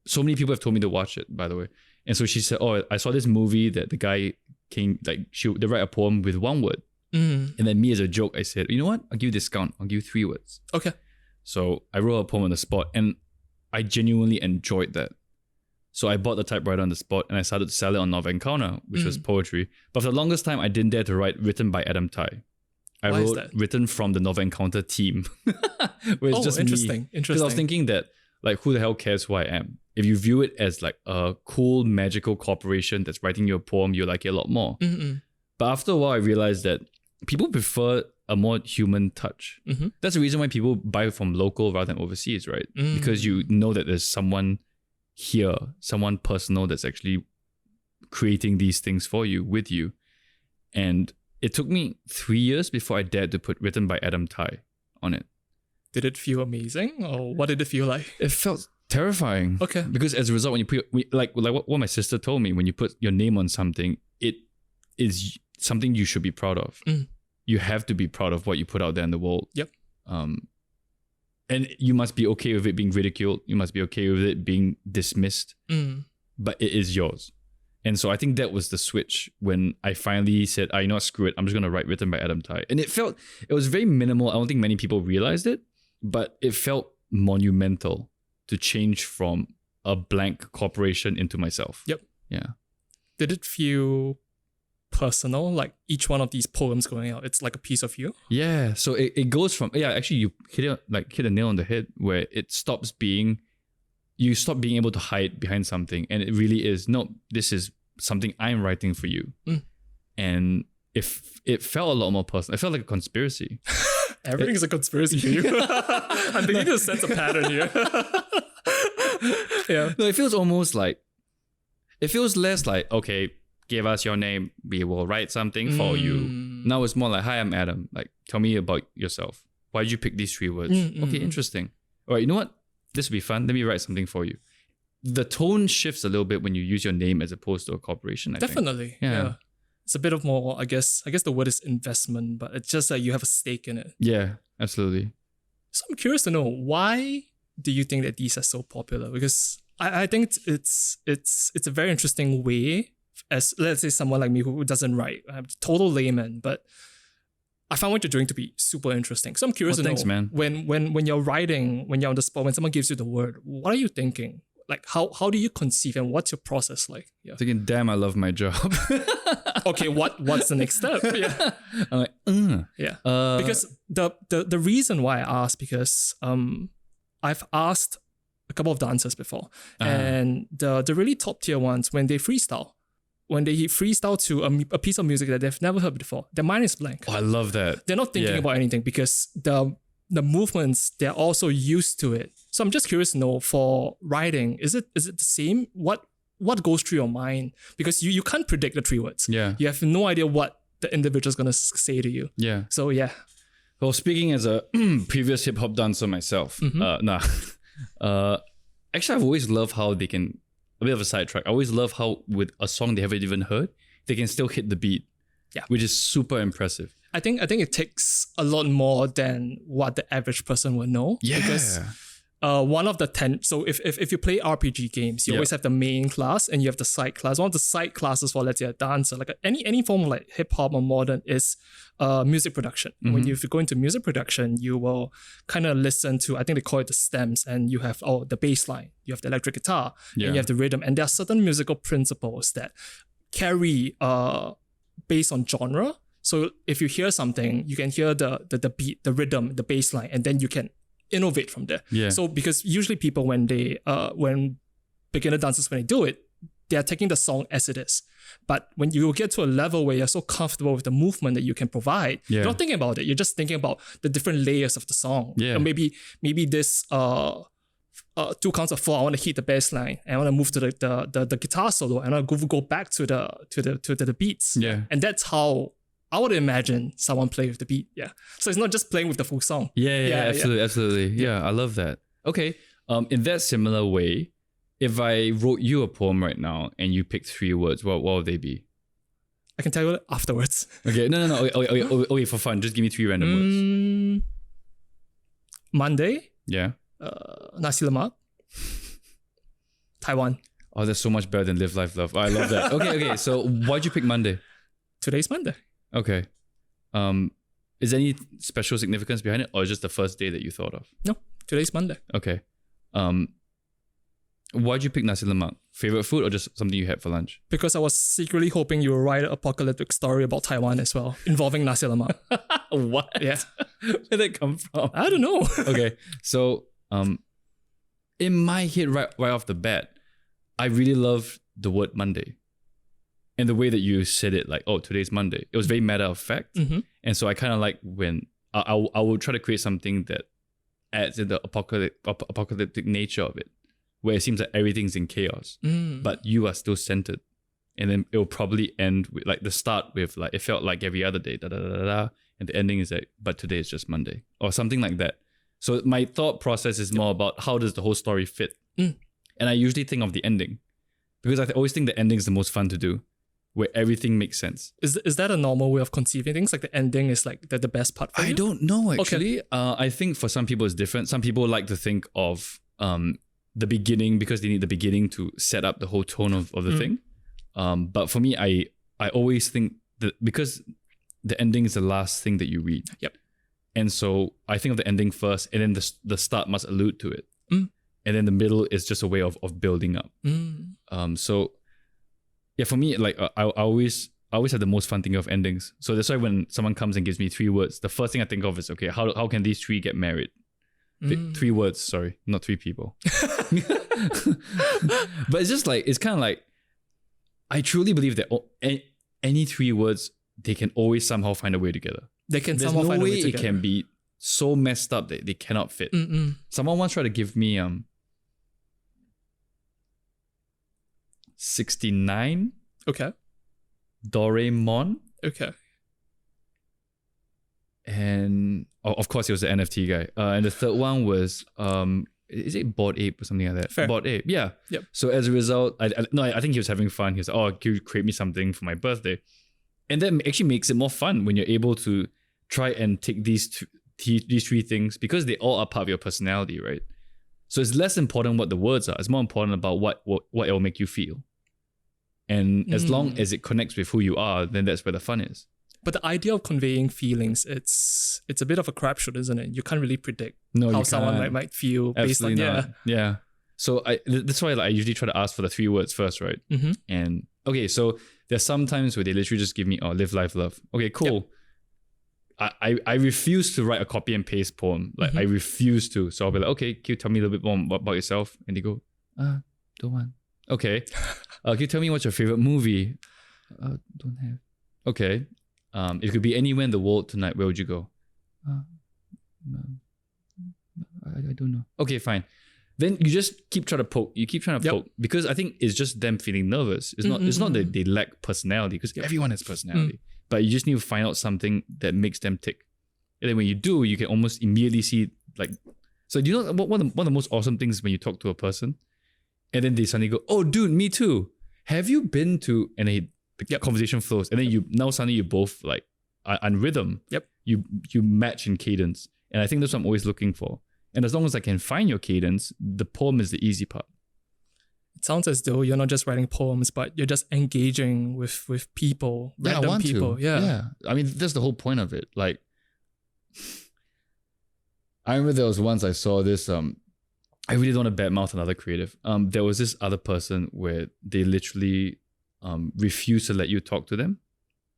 So many people have told me to watch it, by the way. And so she said, "Oh, I saw this movie that the guy came like they write a poem with one word." And then me as a joke, I said, "You know what? I'll give you a discount. I'll give you 3 words." Okay. So I wrote a poem on the spot, and I genuinely enjoyed that. So I bought the typewriter on the spot, and I started to sell it on Novel Encounter, which was poetry. But for the longest time, I didn't dare to write written by Adam Tai. I wrote written from the Novel Encounter team. Where it's just interesting. me. Because I was thinking that, like, who the hell cares who I am? If you view it as like a cool, magical corporation that's writing you a poem, you'll like it a lot more. But after a while, I realized that people prefer a more human touch. That's the reason why people buy from local rather than overseas, right? Because you know that there's someone here, someone personal that's actually creating these things for you, with you. And it took me 3 years before I dared to put written by Adam Tai on it. Did it feel amazing, or what did it feel like? It felt terrifying. Okay. Because as a result, when you put like what my sister told me, when you put your name on something, it is something you should be proud of. You have to be proud of what you put out there in the world. Yep. And you must be okay with it being ridiculed. You must be okay with it being dismissed. But it is yours. And so I think that was the switch when I finally said, you know what, screw it. I'm just going to write written by Adam Tai. And it was very minimal. I don't think many people realized it, but it felt monumental to change from a blank corporation into myself. Yep. Yeah. Did it feel personal? Like each one of these poems going out, it's like a piece of you? Yeah. So it goes from, actually you hit a nail on the head where it stops being, you stop being able to hide behind something, and it really is, no, this is something I'm writing for you. And if it felt a lot more personal, it felt like a conspiracy. Everything's a conspiracy for you. I'm beginning to sense a pattern here. Yeah. No, it feels almost like, it feels less like, okay, give us your name, we will write something for you. Now it's more like, hi, I'm Adam. Like, tell me about yourself. Why did you pick these 3 words? Okay, interesting. All right, you know what? This will be fun. Let me write something for you. The tone shifts a little bit when you use your name as opposed to a corporation, I think. Definitely. Yeah. It's a bit of more, I guess the word is investment, but it's just like you have a stake in it. Yeah, absolutely. So I'm curious to know, why do you think that these are so popular? Because I think it's a very interesting way, as let's say someone like me who doesn't write. I'm a total layman, but I found what you're doing to be super interesting. So I'm curious to know, man. When you're writing, when you're on the spot, when someone gives you the word, what are you thinking? Like how do you conceive, and what's your process like? Yeah. Thinking, damn, I love my job. Okay, what's the next step? Yeah. I'm like, yeah. Because the reason why I asked, because I've asked a couple of dancers before, and the really top tier ones, when they freestyle to a piece of music that they've never heard before, their mind is blank. Oh, I love that. They're not thinking about anything, because the movements, they're also used to it. So I'm just curious to know, for writing, is it the same? What goes through your mind? Because you can't predict the 3 words. Yeah. You have no idea what the individual's gonna say to you. Yeah. So yeah. Well, speaking as a previous hip hop dancer myself, actually I've always loved how they can, a bit of a sidetrack, I always love how with a song they haven't even heard, they can still hit the beat. Yeah. Which is super impressive. I think it takes a lot more than what the average person would know. Yeah. Because one of the 10, so if you play RPG games, you always have the main class and you have the side class. One of the side classes for, let's say, a dancer, like any form of like hip hop or modern, is music production. When if you go into music production, you will kind of listen to, I think they call it the stems, and you have the bass line, you have the electric guitar, and you have the rhythm, and there are certain musical principles that carry based on genre. So if you hear something, you can hear the beat, the rhythm, the bass line, and then you can innovate from there. Yeah. So because usually people, when beginner dancers, when they do it, they are taking the song as it is. But when you get to a level where you're so comfortable with the movement that you can provide, you're not thinking about it. You're just thinking about the different layers of the song. Yeah. Or maybe this 2 counts of 4, I want to hit the bass line, and I want to move to the guitar solo, and I want to go back to the beats. Yeah. And that's how I would imagine someone play with the beat. Yeah. So it's not just playing with the full song. Yeah, absolutely. Yeah, I love that. Okay. In that similar way, if I wrote you a poem right now and you picked 3 words, what would they be? I can tell you afterwards. Okay, no. Okay, for fun, just give me 3 random words. Monday. Yeah. Nasi lemak. Taiwan. Oh, that's so much better than live, life, love. Oh, I love that. Okay. So why'd you pick Monday? Today's Monday. Okay. Is there any special significance behind it, or just the first day that you thought of? No, today's Monday. Okay. Why'd you pick nasi lemak? Favorite food or just something you had for lunch? Because I was secretly hoping you would write an apocalyptic story about Taiwan as well, involving nasi lemak. What? Yeah. Where did that come from? I don't know. Okay. So, in my head, right off the bat, I really love the word Monday. And the way that you said it, like, oh, today's Monday. It was very matter of fact. Mm-hmm. And so I kind of like when I will try to create something that adds in the apocalyptic nature of it, where it seems like everything's in chaos, but you are still centered. And then it will probably end with like the start with like, it felt like every other day, and the ending is like, but today is just Monday or something like that. So my thought process is more about how does the whole story fit? And I usually think of the ending because I always think the ending is the most fun to do, where everything makes sense. Is that a normal way of conceiving things? Like the ending is like the best part for you? I don't know actually. Okay. I think for some people it's different. Some people like to think of the beginning because they need the beginning to set up the whole tone of the thing. But for me, I always think that because the ending is the last thing that you read. Yep. And so I think of the ending first, and then the start must allude to it. And then the middle is just a way of building up. So yeah, for me, like I always have the most fun thinking of endings. So that's why when someone comes and gives me 3 words, the first thing I think of is, okay, how can these 3 get married? 3 words, sorry, not 3 people. But it's just like, it's kind of like, I truly believe that any 3 words, they can always somehow find a way together. There's no way it can be so messed up that they cannot fit. Someone once tried to give me 69. Okay. Doraemon. Okay. And of course, he was the NFT guy. And the third one was, is it Bored Ape or something like that? Fair. Bored Ape, yeah. Yep. So as a result, I think he was having fun. He was like, oh, can you create me something for my birthday? And that actually makes it more fun when you're able to try and take these 3 things, because they all are part of your personality, right? So it's less important what the words are. It's more important about what it will make you feel. And as long as it connects with who you are, then that's where the fun is. But the idea of conveying feelings, it's a bit of a crapshoot, isn't it? You can't really predict how someone might feel based on Yeah. So that's why I usually try to ask for the 3 words first, right? And okay, so there's some times where they literally just give me, oh, live, life, love. Okay, cool. Yep. I refuse to write a copy and paste poem. Like I refuse to. So I'll be like, okay, can you tell me a little bit more about yourself? And they go, don't want. Okay. Can you tell me what's your favorite movie? Don't have. Okay. It could be anywhere in the world tonight. Where would you go? I don't know. Okay, fine. Then you just keep trying to poke. You keep trying to poke because I think it's just them feeling nervous. It's not. It's not that they lack personality, because everyone has personality. But you just need to find out something that makes them tick. And then when you do, you can almost immediately see, like. So do you know one of the most awesome things when you talk to a person, and then they suddenly go, "Oh, dude, me too. Have you been to?" And then the conversation flows, and then suddenly you both like are on rhythm. Yep. You match in cadence, and I think that's what I'm always looking for. And as long as I can find your cadence, the poem is the easy part. It sounds as though you're not just writing poems, but you're just engaging with people, random people. Yeah. I mean, that's the whole point of it. Like, I remember there was once I saw this. I really don't want to badmouth another creative. There was this other person where they literally refuse to let you talk to them,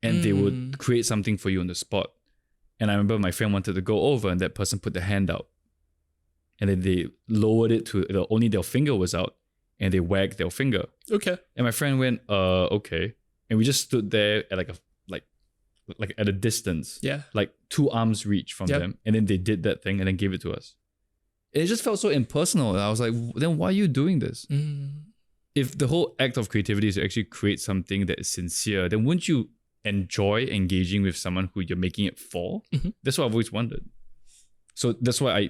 and they would create something for you on the spot. And I remember my friend wanted to go over, and that person put the hand out, and then they lowered it to only their finger was out, and they wagged their finger. Okay. And my friend went, okay. And we just stood there at like at a distance. Yeah. Like 2 arms reach from them. And then they did that thing and then gave it to us. It just felt so impersonal. And I was like, then why are you doing this? If the whole act of creativity is to actually create something that is sincere, then wouldn't you enjoy engaging with someone who you're making it for? That's what I've always wondered. So that's why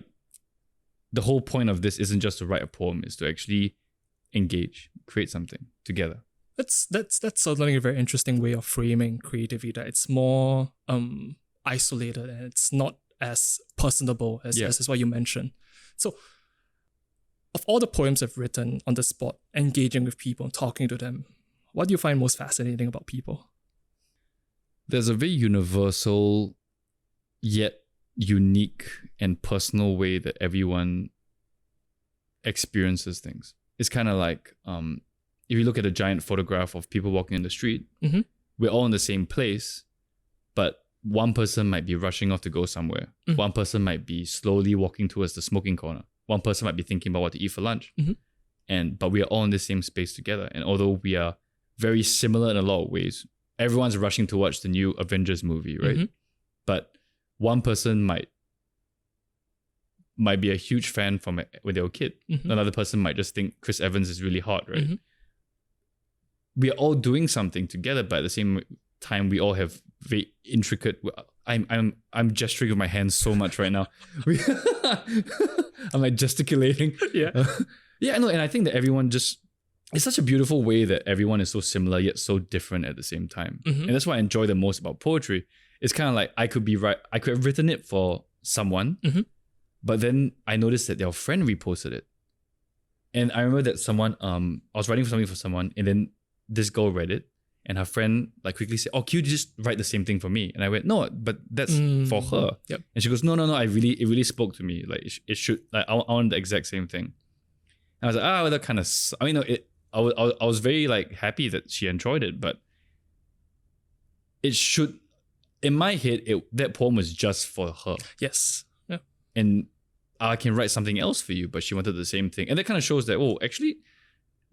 the whole point of this isn't just to write a poem, is to actually engage, create something together. That's certainly a very interesting way of framing creativity, that it's more isolated and it's not as personable as is what you mentioned. So of all the poems I've written on the spot, engaging with people, talking to them, what do you find most fascinating about people? There's a very universal yet unique and personal way that everyone experiences things. It's kind of like if you look at a giant photograph of people walking in the street, we're all in the same place, but one person might be rushing off to go somewhere. One person might be slowly walking towards the smoking corner. One person might be thinking about what to eat for lunch. But we are all in the same space together. And although we are very similar in a lot of ways, everyone's rushing to watch the new Avengers movie, right? But one person might be a huge fan from when they were a kid. Another person might just think Chris Evans is really hot, right? We are all doing something together, but at the same time, we all have very intricate. I'm gesturing with my hands so much right now. I'm like gesticulating. And I think that everyone just, it's such a beautiful way that everyone is so similar yet so different at the same time. And that's what I enjoy the most about poetry. It's kind of like I could have written it for someone, but then I noticed that their friend reposted it. And I remember that someone, I was writing something for someone, and then this girl read it, and her friend like quickly said, "Oh, can you just write the same thing for me?" And I went, "No, but that's for her." And she goes, "No, it really spoke to me. Like it should, like I want the exact same thing." And I was like, that kind of, I mean, I was very like happy that she enjoyed it, but it should, in my head, that poem was just for her. Yes. Yeah. And I can write something else for you, but she wanted the same thing. And that kind of shows that, actually,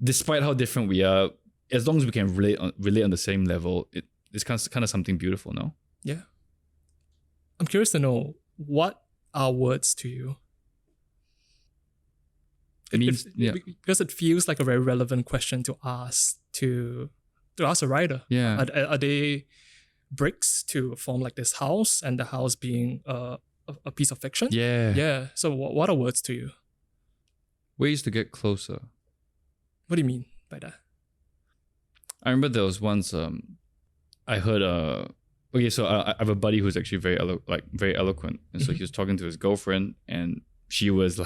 despite how different we are, as long as we can relate on the same level, it's kind of something beautiful, no? Yeah. I'm curious to know, what are words to you? Because it feels like a very relevant question to ask a writer. Yeah. Are they bricks to form like this house, and the house being a piece of fiction? Yeah. Yeah. So what are words to you? Ways to get closer. What do you mean by that? I remember there was once I heard so I have a buddy who's actually very eloquent, and so he was talking to his girlfriend, and she was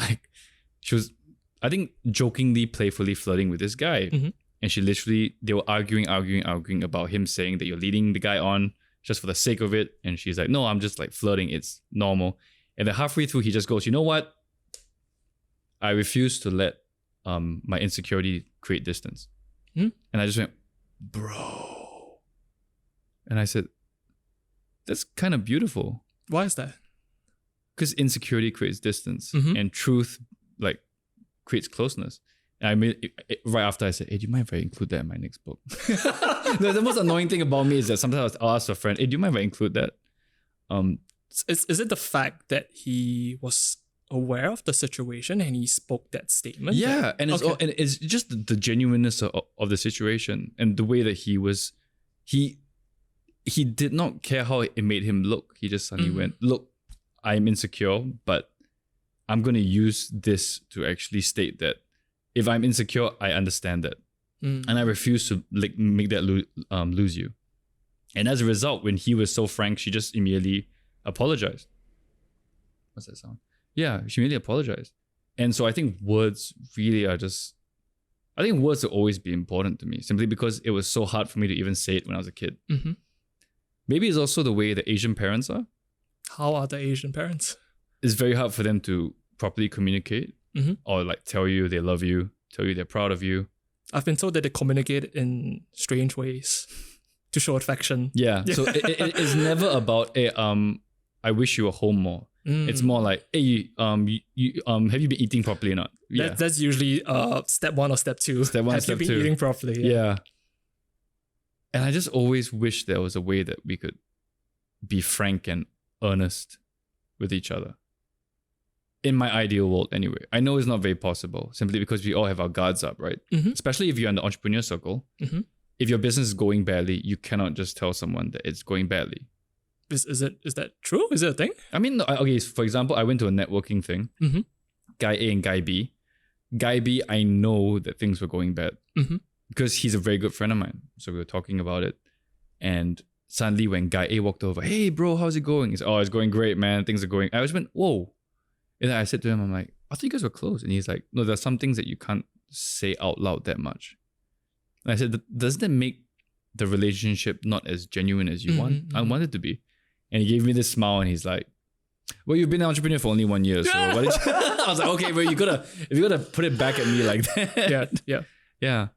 I think jokingly, playfully flirting with this guy, and they were arguing about him saying that you're leading the guy on just for the sake of it, and she's like, "No, I'm just like flirting, it's normal." And then halfway through, he just goes, "You know what? I refuse to let my insecurity create distance." And I just went, "Bro," and I said, "That's kind of beautiful." Why is that? Because insecurity creates distance, and truth like creates closeness. And I mean, right after I said, "Hey, do you mind if I include that in my next book?" The most annoying thing about me is that sometimes I'll ask a friend, "Hey, do you mind if I include that?" Is it the fact that he was aware of the situation and he spoke that statement? Yeah, and it's just the genuineness of the situation and the way that he was. He did not care how it made him look. He just suddenly went, "Look, I'm insecure, but I'm going to use this to actually state that if I'm insecure, I understand that. And I refuse to make that lose you." And as a result, when he was so frank, she just immediately apologized. What's that sound? Yeah, she immediately apologized. And so I think words really are just... I think words will always be important to me, simply because it was so hard for me to even say it when I was a kid. Maybe it's also the way that Asian parents are. How are the Asian parents? It's very hard for them to properly communicate or like tell you they love you, tell you they're proud of you. I've been told that they communicate in strange ways to show affection. Yeah. So it is never about, "Hey, I wish you were home more." It's more like, hey, have you been eating properly or not? That's usually step 1 or step 2. Step 1, have step you 2. been eating properly? Yeah. And I just always wish there was a way that we could be frank and earnest with each other. In my ideal world, anyway. I know it's not very possible, simply because we all have our guards up, right? Especially if you're in the entrepreneur circle. If your business is going badly, you cannot just tell someone that it's going badly. Is that true? Is it a thing? I mean, okay, for example, I went to a networking thing. Guy A and Guy B. Guy B, I know that things were going bad because he's a very good friend of mine. So we were talking about it. And suddenly when Guy A walked over, hey bro, how's it going? He's, oh, it's going great, man. Things are going. I just went, whoa. And then I said to him, I'm like, I thought you guys were close. And he's like, no, there's some things that you can't say out loud that much. And I said, doesn't that make the relationship not as genuine as you want? I want it to be. And he gave me this smile and he's like, well, you've been an entrepreneur for only 1 year. So what did you... I was like, okay, bro, if you gotta put it back at me like that. Yeah.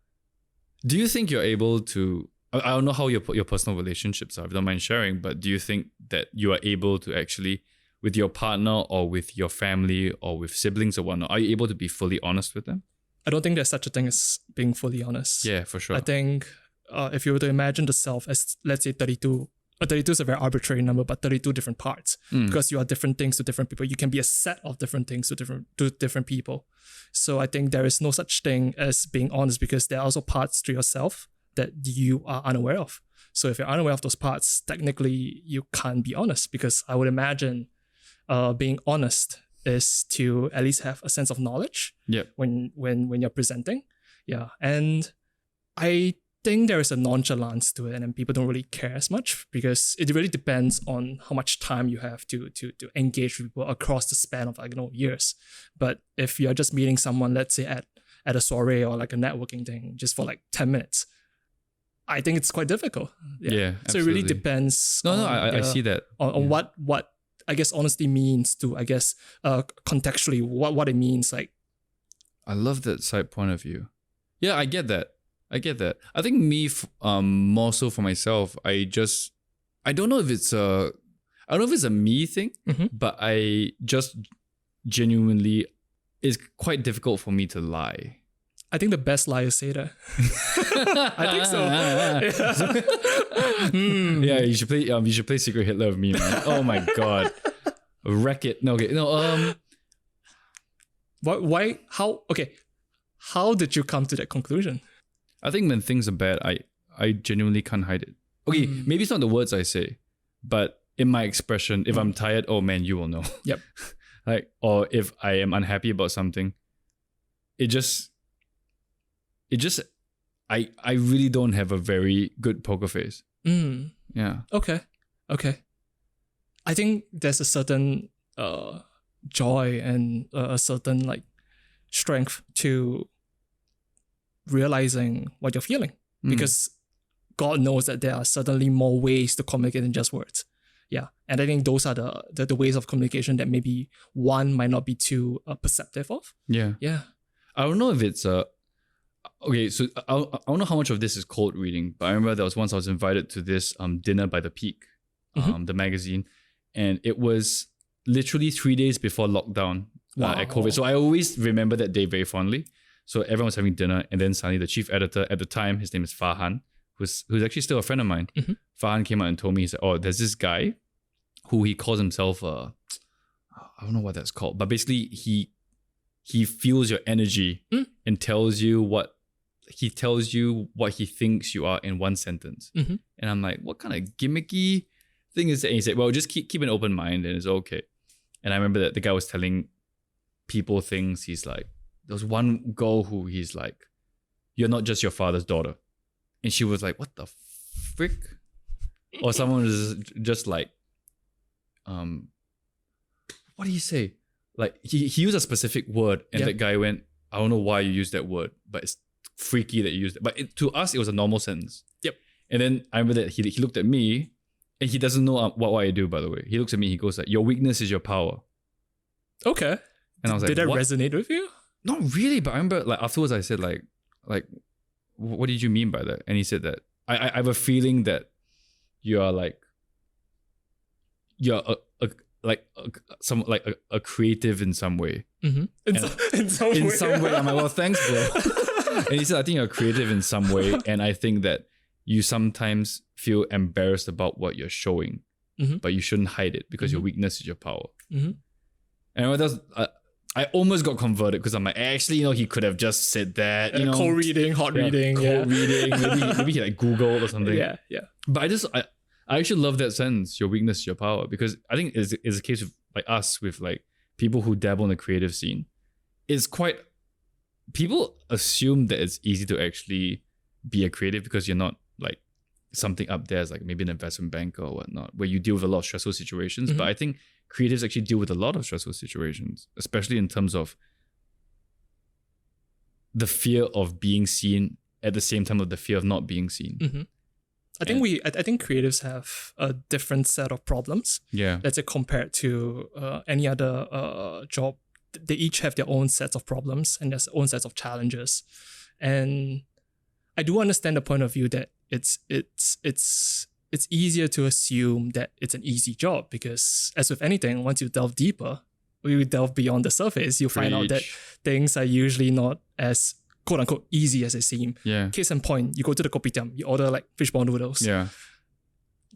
Do you think you're able to, I don't know how your personal relationships are, if you don't mind sharing, but do you think that you are able to actually, with your partner or with your family or with siblings or whatnot, are you able to be fully honest with them? I don't think there's such a thing as being fully honest. Yeah, for sure. I think if you were to imagine the self as, let's say, 32, 32 is a very arbitrary number, but 32 different parts, because you are different things to different people. You can be a set of different things to different people. So I think there is no such thing as being honest, because there are also parts to yourself that you are unaware of. So if you're unaware of those parts, technically you can't be honest, because I would imagine being honest is to at least have a sense of knowledge when you're presenting. Yeah. And I think there is a nonchalance to it, and people don't really care as much, because it really depends on how much time you have to engage with people across the span of years. But if you're just meeting someone, let's say at a soiree or like a networking thing, just for like 10 minutes, I think it's quite difficult. Yeah, so it really depends. I see that. On what I guess honesty means to, I guess, contextually what it means. Like, I love that side point of view. Yeah, I get that. I think me, more so for myself, I don't know if it's a me thing, but I just genuinely, it's quite difficult for me to lie. I think the best lie is say that. I think so. Yeah, you should play Secret Hitler with me, man. Oh my god, wreck it. No, okay, no. Why? How? Okay, how did you come to that conclusion? I think when things are bad, I genuinely can't hide it. Okay, maybe it's not the words I say, but in my expression, if I'm tired, oh man, you will know. Yep. Like, or if I am unhappy about something, I really don't have a very good poker face. Yeah. Okay. I think there's a certain joy and a certain like strength to realizing what you're feeling, because God knows that there are certainly more ways to communicate than just words. Yeah. And I think those are the ways of communication that maybe one might not be too perceptive of. Yeah. I don't know if it's okay, so I don't know how much of this is cold reading, but I remember there was once I was invited to this dinner by The Peak, the magazine, and it was literally 3 days before lockdown at COVID. So I always remember that day very fondly. So everyone was having dinner, and then suddenly the chief editor at the time, his name is Farhan, who's actually still a friend of mine. Farhan came out and told me, he said, oh, there's this guy who he calls himself, I don't know what that's called, but basically he feels your energy and tells you what he thinks you are in one sentence. And I'm like, what kind of gimmicky thing is that? And he said, well, just keep an open mind and it's okay. And I remember that the guy was telling people things. He's like, there was one girl who he's like, you're not just your father's daughter. And she was like, what the frick? Or someone was just like, what do you say? Like he used a specific word, and that guy went, I don't know why you used that word, but it's freaky that you used it. But to us, it was a normal sentence. Yep. And then I remember that he looked at me, and he doesn't know what I do, by the way. He looks at me, he goes like, your weakness is your power. Okay. And I was like, did that what? resonate with you? Not really, but I remember like afterwards I said like, what did you mean by that? And he said that I have a feeling that you are like, you're a creative in some way. Mm-hmm. In some way. I'm like, well, thanks, bro. And he said, I think you're creative in some way, and I think that you sometimes feel embarrassed about what you're showing, but you shouldn't hide it because your weakness is your power. Mm-hmm. And I almost got converted because I'm like, actually, he could have just said that, cold reading, hot reading, cold reading. Maybe he like Googled or something. Yeah. But I actually love that sense. Your weakness is your power, because I think it's a case of like us with like people who dabble in the creative scene. People assume that it's easy to actually be a creative because you're not like something up there as like maybe an investment banker or whatnot, where you deal with a lot of stressful situations. But I think creatives actually deal with a lot of stressful situations, especially in terms of the fear of being seen at the same time of the fear of not being seen. Mm-hmm. I think creatives have a different set of problems. Yeah. Let's say compared to any other job, they each have their own sets of problems and their own sets of challenges. And I do understand the point of view that it's easier to assume that it's an easy job, because as with anything, once you delve deeper, or you delve beyond the surface, you find out that things are usually not as quote unquote easy as they seem. Yeah. Case in point, you go to the kopitiam, you order like fishball noodles. Yeah.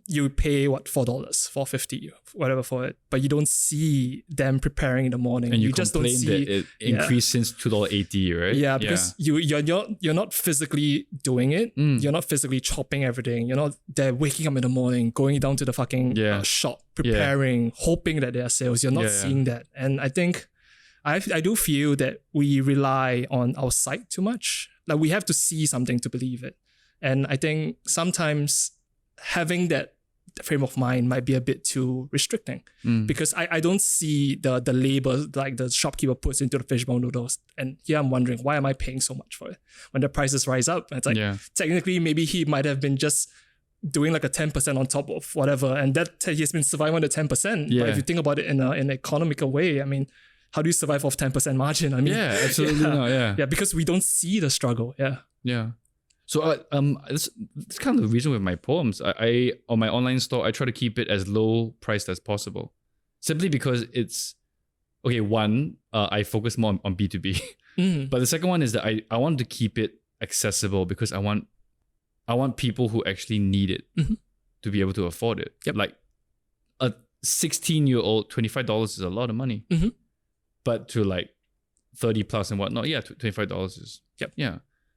You pay $4, $4.50, whatever for it, but you don't see them preparing in the morning. And you just don't see that it increased since $2.80, right? Yeah, because you're not physically doing it. You're not physically chopping everything. You're not there waking up in the morning, going down to the fucking shop, preparing, hoping that there are sales. You're not seeing that. And I think I do feel that we rely on our sight too much. Like we have to see something to believe it. And I think sometimes having that frame of mind might be a bit too restricting, because I don't see the label like the shopkeeper puts into the fishbowl noodles, and here I'm wondering, why am I paying so much for it when the prices rise up? It's like technically maybe he might have been just doing like a 10% on top of whatever, and that he's been surviving on the 10%. But if you think about it in an economical way, I mean, how do you survive off 10% margin? I mean, absolutely not. Yeah, because we don't see the struggle. Yeah. So this kind of the reason with my poems. I on my online store, I try to keep it as low priced as possible, simply because it's okay. One, I focus more on B2B, but the second one is that I want to keep it accessible, because I want people who actually need it to be able to afford it. Like a 16-year-old, $25 is a lot of money, but to like 30 plus and whatnot, $25 is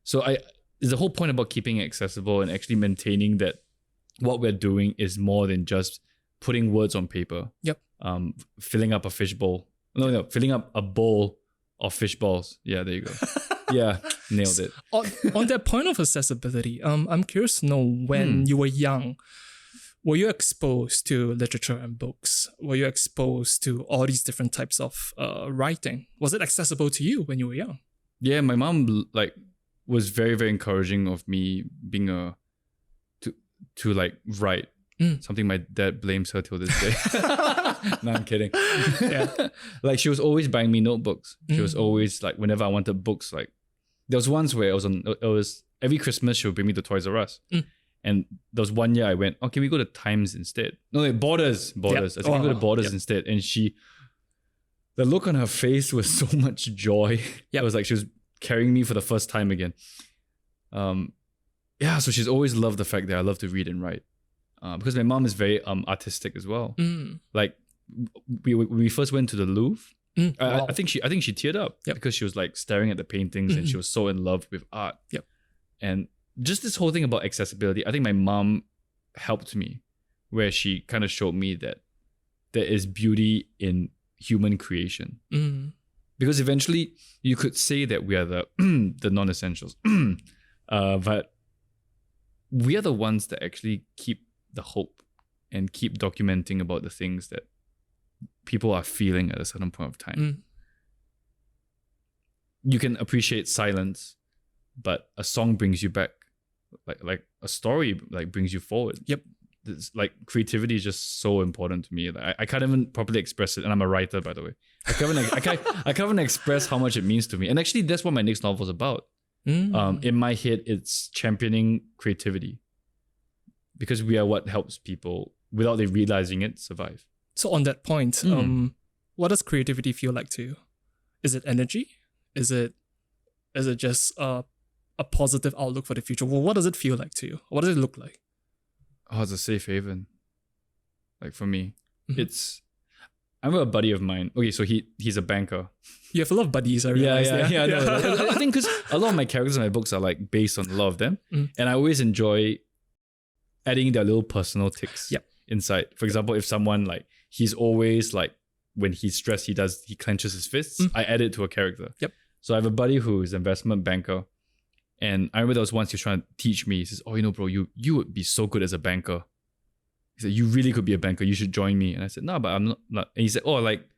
So there's the whole point about keeping it accessible and actually maintaining that what we're doing is more than just putting words on paper. Filling up a fishbowl. No, filling up a bowl of fish balls. Yeah, there you go. Yeah, nailed it. On that point of accessibility, I'm curious to know, when you were young, were you exposed to literature and books? Were you exposed to all these different types of writing? Was it accessible to you when you were young? Yeah, my mom was very, very encouraging of me being to like write. Something my dad blames her till this day. No, I'm kidding. Like she was always buying me notebooks. She was always like, whenever I wanted books, like there was once where it was every Christmas she would bring me to Toys R Us. And there was one year I went, can we go to Times instead? No, like Borders. I said, can we go to Borders instead? And the look on her face was so much joy. It was like she was carrying me for the first time again. So she's always loved the fact that I love to read and write. Because my mom is very artistic as well. Like we first went to the Louvre. I think she teared up because she was like staring at the paintings and she was so in love with art. And just this whole thing about accessibility, I think my mom helped me, where she kind of showed me that there is beauty in human creation. Because eventually you could say that we are the non-essentials, but we are the ones that actually keep the hope and keep documenting about the things that people are feeling at a certain point of time. You can appreciate silence, but a song brings you back, like a story like brings you forward. It's like creativity is just so important to me. Like, I can't even properly express it, and I'm a writer, by the way. I can't even express how much it means to me. And actually, that's what my next novel is about. In my head, it's championing creativity, because we are what helps people, without they realizing it, survive. So on that point, what does creativity feel like to you? Is it energy? Is it just a positive outlook for the future? Well, what does it feel like to you? What does it look like? Oh, it's a safe haven. Like for me, I remember a buddy of mine. Okay, so he's a banker. You have a lot of buddies, I realize. Yeah. No, I think because a lot of my characters in my books are like based on a lot of them, and I always enjoy adding their little personal tics inside. For example, if someone like he's always like when he's stressed, he clenches his fists. I add it to a character. Yep. So I have a buddy who is an investment banker, and I remember there was once he was trying to teach me. He says, "Oh, bro, you would be so good as a banker." He said, "You really could be a banker. You should join me." And I said, "No, but I'm not." And he said, "Oh, like,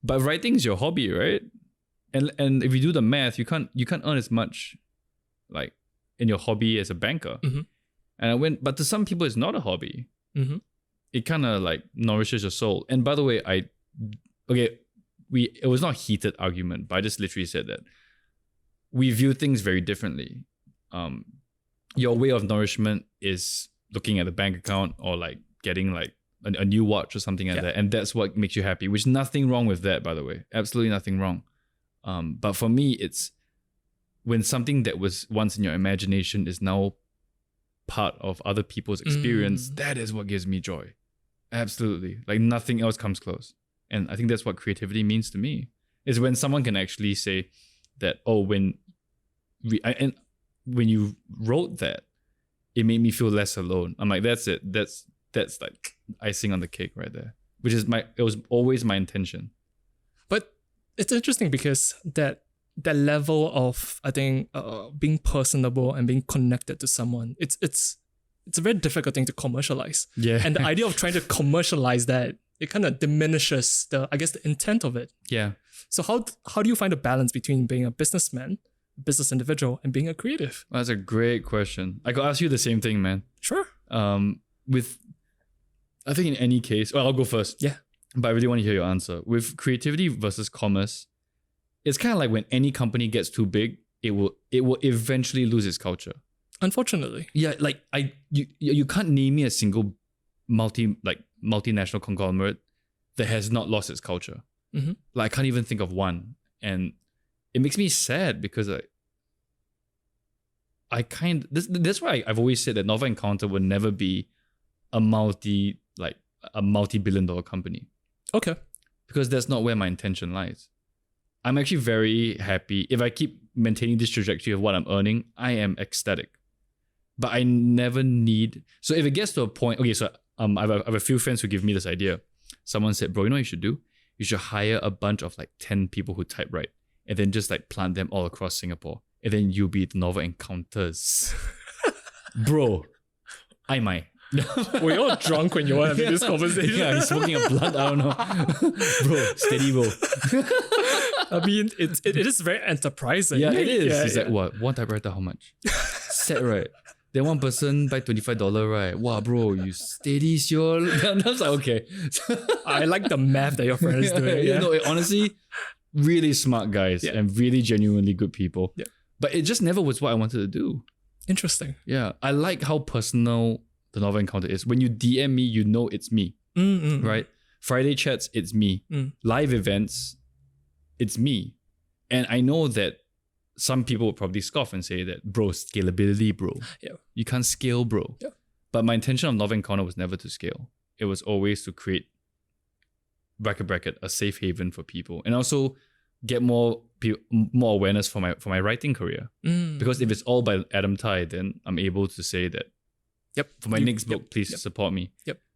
but writing is your hobby, right? And if you do the math, you can't earn as much, like, in your hobby as a banker." And I went, but to some people, it's not a hobby. It kind of like nourishes your soul. And by the way, it was not a heated argument, but I just literally said that we view things very differently. Your way of nourishment is looking at the bank account or like getting like a new watch or something like that, and that's what makes you happy. Which nothing wrong with that, by the way, absolutely nothing wrong. But for me, it's when something that was once in your imagination is now part of other people's experience. That is what gives me joy. Absolutely, like nothing else comes close. And I think that's what creativity means to me. Is when someone can actually say that, oh, when you wrote that, it made me feel less alone. I'm like, that's it. That's like icing on the cake right there. Which is it was always my intention. But it's interesting because that level of, I think, being personable and being connected to someone, it's a very difficult thing to commercialize. Yeah. And the idea of trying to commercialize that, it kind of diminishes the intent of it. Yeah. So how do you find a balance between being a businessman, business individual, and being a creative? That's a great question. I could ask you the same thing, man. Sure. I think in any case, well, I'll go first. Yeah. But I really want to hear your answer. With creativity versus commerce, it's kind of like when any company gets too big, it will eventually lose its culture. Unfortunately. Yeah, like you can't name me a single multinational conglomerate that has not lost its culture. Like I can't even think of one, and it makes me sad because that's why I've always said that Novel Encounter would never be a multi-billion-dollar company. Okay. Because that's not where my intention lies. I'm actually very happy if I keep maintaining this trajectory of what I'm earning. I am ecstatic, but I never need. So if it gets to a point, okay, so I have a few friends who give me this idea. Someone said, "Bro, you know what you should do? You should hire a bunch of like 10 people who typewrite, and then just like plant them all across Singapore, and then you'll be the Novel Encounters." Bro, I might. Were you all drunk when you were having this conversation? Yeah, he's smoking a blunt. I don't know. Bro, steady, bro. I mean, it is very enterprising. Yeah, it is. He's like, what? One typewriter, how much? Set, right? Then one person buy $25, right? Wow, bro, you steady, sure. I was like, okay. I like the math that your friend is doing. Yeah. No, honestly, really smart guys and really genuinely good people. Yeah. But it just never was what I wanted to do. Interesting. Yeah, I like how personal the Novel Encounter is. When you DM me, you know it's me, right? Friday chats, it's me. Live events, it's me. And I know that some people would probably scoff and say that, bro, scalability, bro. Yeah. You can't scale, bro. Yeah. But my intention of Novel Encounter was never to scale. It was always to create, bracket, a safe haven for people. And also get more awareness for my writing career. Because if it's all by Adam Tai, then I'm able to say that, for my next book, please support me.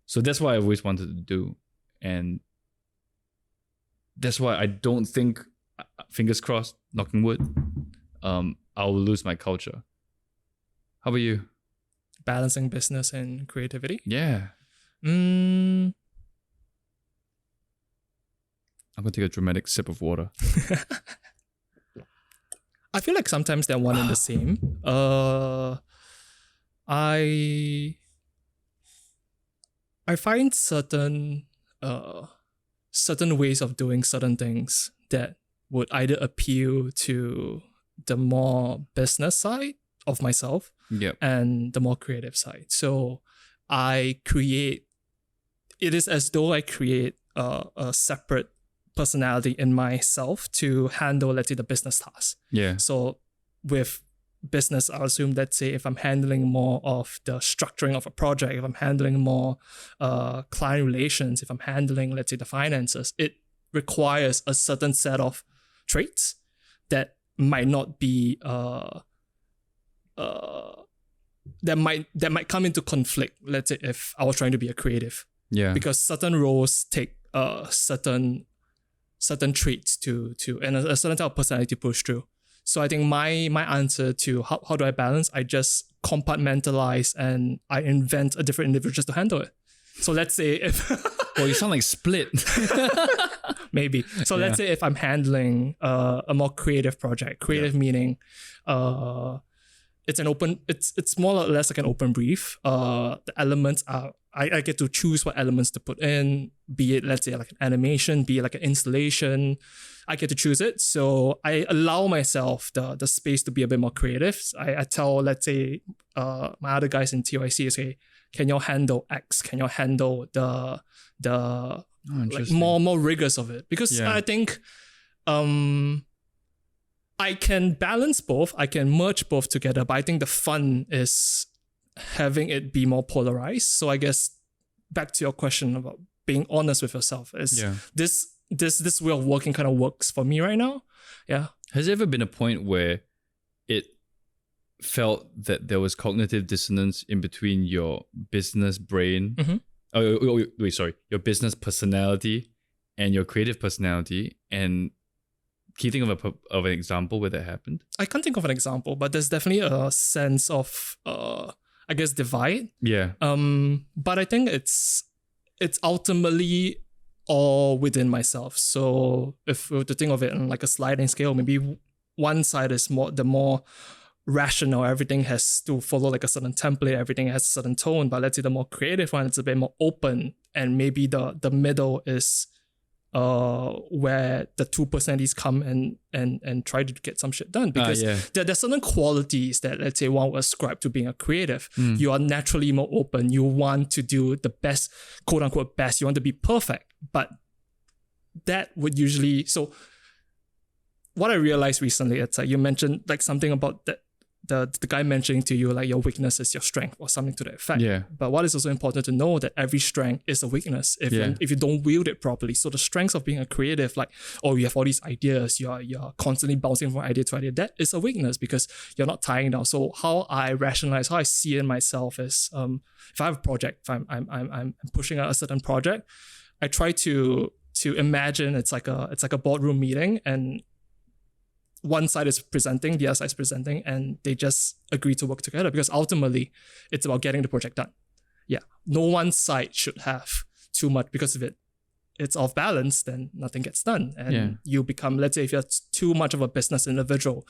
So that's what I always wanted to do. And that's why I don't think, fingers crossed, knocking wood, I'll lose my culture. How about you? Balancing business and creativity? Yeah. I'm going to take a dramatic sip of water. I feel like sometimes they're one and the same. I find certain ways of doing certain things that would either appeal to the more business side of myself and the more creative side. So it is as though I create a separate personality in myself to handle, let's say, the business tasks. Yeah. So with business, I assume, let's say, if I'm handling more of the structuring of a project, if I'm handling more client relations, if I'm handling, let's say, the finances, it requires a certain set of traits that might not be that might come into conflict, let's say, if I was trying to be a creative. Yeah. Because certain roles take certain traits to and a certain type of personality to push through. So I think my answer to how do I balance, I just compartmentalize and I invent a different individual just to handle it. So let's say if Well, you sound like Split. maybe. So let's say if I'm handling a more creative project, creative meaning it's more or less like an open brief. The elements are I get to choose what elements to put in, be it, let's say, like an animation, be it like an installation. I get to choose it. So I allow myself the space to be a bit more creative. I tell, let's say, my other guys in TYC, say, can you handle X? Can you handle the like more rigors of it? Because I think I can balance both. I can merge both together, but I think the fun is having it be more polarized. So I guess back to your question about being honest with yourself is this way of working kind of works for me right now. Yeah. Has there ever been a point where it felt that there was cognitive dissonance in between your business brain? Your business personality and your creative personality? And can you think of an example where that happened? I can't think of an example, but there's definitely a sense of I guess divide. Yeah. But I think it's ultimately all within myself. So if we were to think of it on like a sliding scale, maybe one side is more rational. Everything has to follow like a certain template. Everything has a certain tone. But let's say the more creative one, it's a bit more open. And maybe the middle is where the two personalities come and try to get some shit done, because there's certain qualities that, let's say, one would ascribe to being a creative. You are naturally more open. You want to do the best, quote unquote best. You want to be perfect, but that would usually. So what I realized recently, it's like you mentioned like something about that. The guy mentioning to you like your weakness is your strength or something to that effect. Yeah. But what is also important to know that every strength is a weakness if you don't wield it properly. So the strengths of being a creative, like, oh, you have all these ideas, you're constantly bouncing from idea to idea, that is a weakness because you're not tying down. So how I rationalize, how I see it in myself is if I have a project, if I'm pushing out a certain project, I try to imagine it's like a boardroom meeting, and one side is presenting, the other side is presenting, and they just agree to work together because ultimately it's about getting the project done. Yeah. No one side should have too much, because if it's off balance, then nothing gets done. And you become, let's say, if you're too much of a business individual,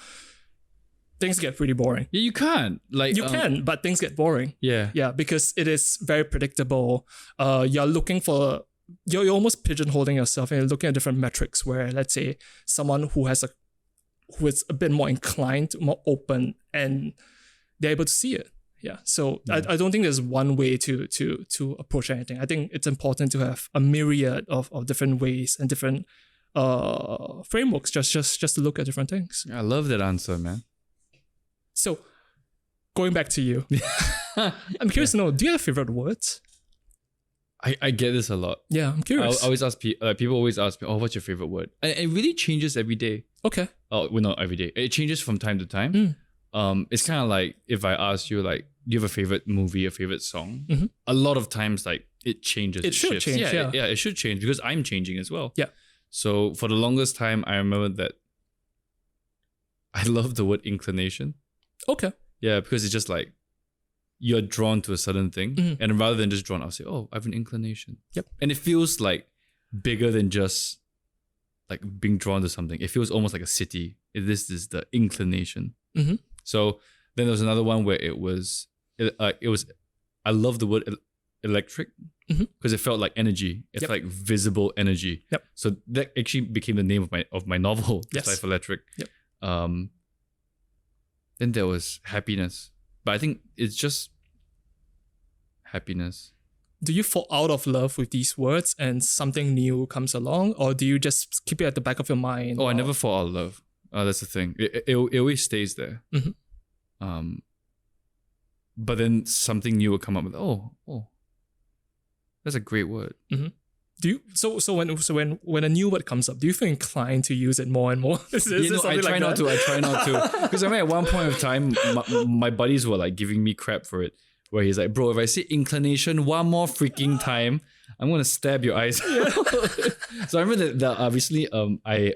things get pretty boring. Yeah, you can't. Like you can, but things get boring. Yeah. Yeah, because it is very predictable. You're looking for, you're almost pigeonholing yourself and you're looking at different metrics where, let's say, someone who is a bit more inclined, more open, and they're able to see it. Yeah. So I don't think there's one way to approach anything. I think it's important to have a myriad of different ways and different frameworks just to look at different things. I love that answer, man. So going back to you, I'm curious to know, do you have favorite words? I get this a lot. Yeah, I'm curious. I always ask people always ask me, oh, what's your favorite word? And it really changes every day. Okay. Oh, well, not every day. It changes from time to time. It's kind of like if I ask you, like, do you have a favorite movie, a favorite song? A lot of times, like, it changes. It should shifts. change, yeah. It should change because I'm changing as well. Yeah. So for the longest time, I remember that I love the word inclination. Okay. Yeah, because it's just like, you're drawn to a certain thing, and rather than just drawn, I'll say, oh, I have an inclination. Yep. And it feels like bigger than just like being drawn to something. It feels almost like a city. This is the inclination. So then there was another one where it was I love the word electric because it felt like energy. It's like visible energy. Yep. So that actually became the name of my novel, Life Electric. Yep. Then there was happiness. But I think it's just happiness. do you fall out of love with these words and something new comes along, or do you just keep it at the back of your mind? Oh, I never fall out of love. That's the thing. It always stays there. But then something new will come up with, oh, that's a great word. Do you so when a new word comes up, do you feel inclined to use it more and more? I try not to. Because I mean, at one point of time, my buddies were like giving me crap for it. Where he's like, bro, if I say inclination one more freaking time, I'm gonna stab your eyes. So I remember that recently, I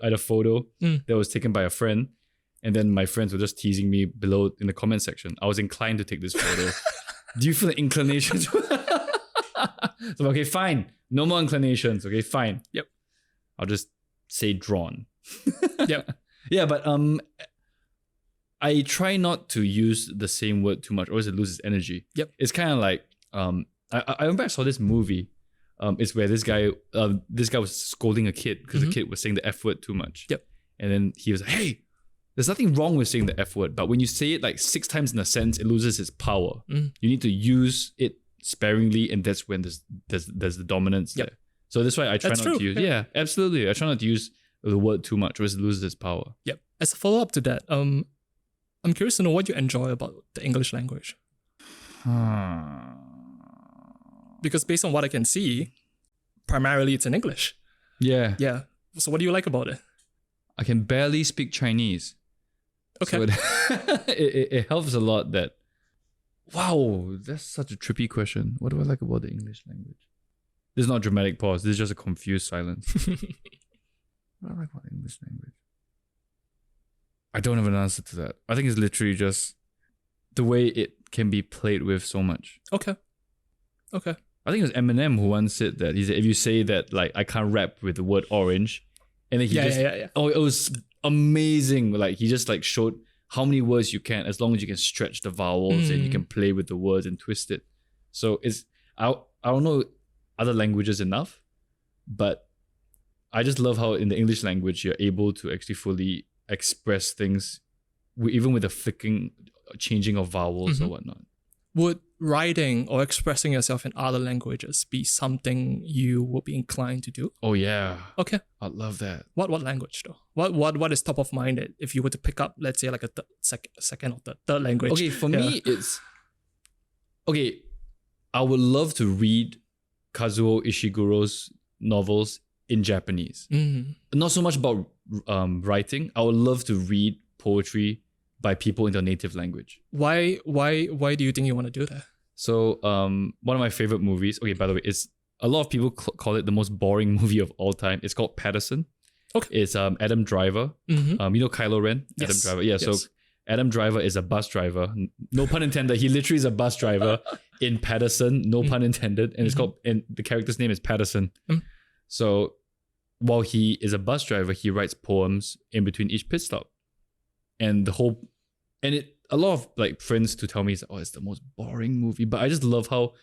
had a photo that was taken by a friend, and then my friends were just teasing me below in the comment section. I was inclined to take this photo. Do you feel the inclinations? So I'm okay, fine. No more inclinations. Okay, fine. Yep. I'll just say drawn. Yep. Yeah, but I try not to use the same word too much, or else it loses energy. Yep. It's kind of like I remember I saw this movie. It's where this guy was scolding a kid because the kid was saying the F word too much. Yep. And then he was like, "Hey, there's nothing wrong with saying the F word, but when you say it like 6 times in a sentence, it loses its power. You need to use it sparingly, and that's when there's the dominance there. So that's why I try not to use. Yeah, absolutely. I try not to use the word too much, or else it loses its power. Yep. As a follow up to that, I'm curious to know what you enjoy about the English language. Because based on what I can see, primarily it's in English. Yeah. Yeah. So what do you like about it? I can barely speak Chinese. Okay. So it helps a lot that, wow, that's such a trippy question. What do I like about the English language? This is not a dramatic pause. This is just a confused silence. What do I like about the English language? I don't have an answer to that. I think it's literally just the way it can be played with so much. Okay. I think it was Eminem who once said that. He said, if you say that, like, I can't rap with the word orange, and then he oh, it was amazing. Like, he just like showed how many words you can, as long as you can stretch the vowels and you can play with the words and twist it. So I don't know other languages enough, but I just love how in the English language you're able to actually fully express things, even with the flicking, changing of vowels or whatnot. Would writing or expressing yourself in other languages be something you would be inclined to do? Oh yeah. Okay. I'd love that. What language though? What is top of mind if you were to pick up, let's say, like a second or third language? Okay, for me it's okay. I would love to read Kazuo Ishiguro's novels in Japanese. Not so much about writing. I would love to read poetry by people in their native language. Why do you think you want to do that? So one of my favorite movies, okay, by the way, it's a lot of people call it the most boring movie of all time. It's called Patterson. Okay. It's Adam Driver. You know Kylo Ren? Yes. Adam Driver. Yeah, so Adam Driver is a bus driver. No pun intended. He literally is a bus driver in Patterson. No pun intended. And it's called, and the character's name is Patterson. So while he is a bus driver, he writes poems in between each pit stop. And a lot of like friends to tell me, it's the most boring movie. But I just love how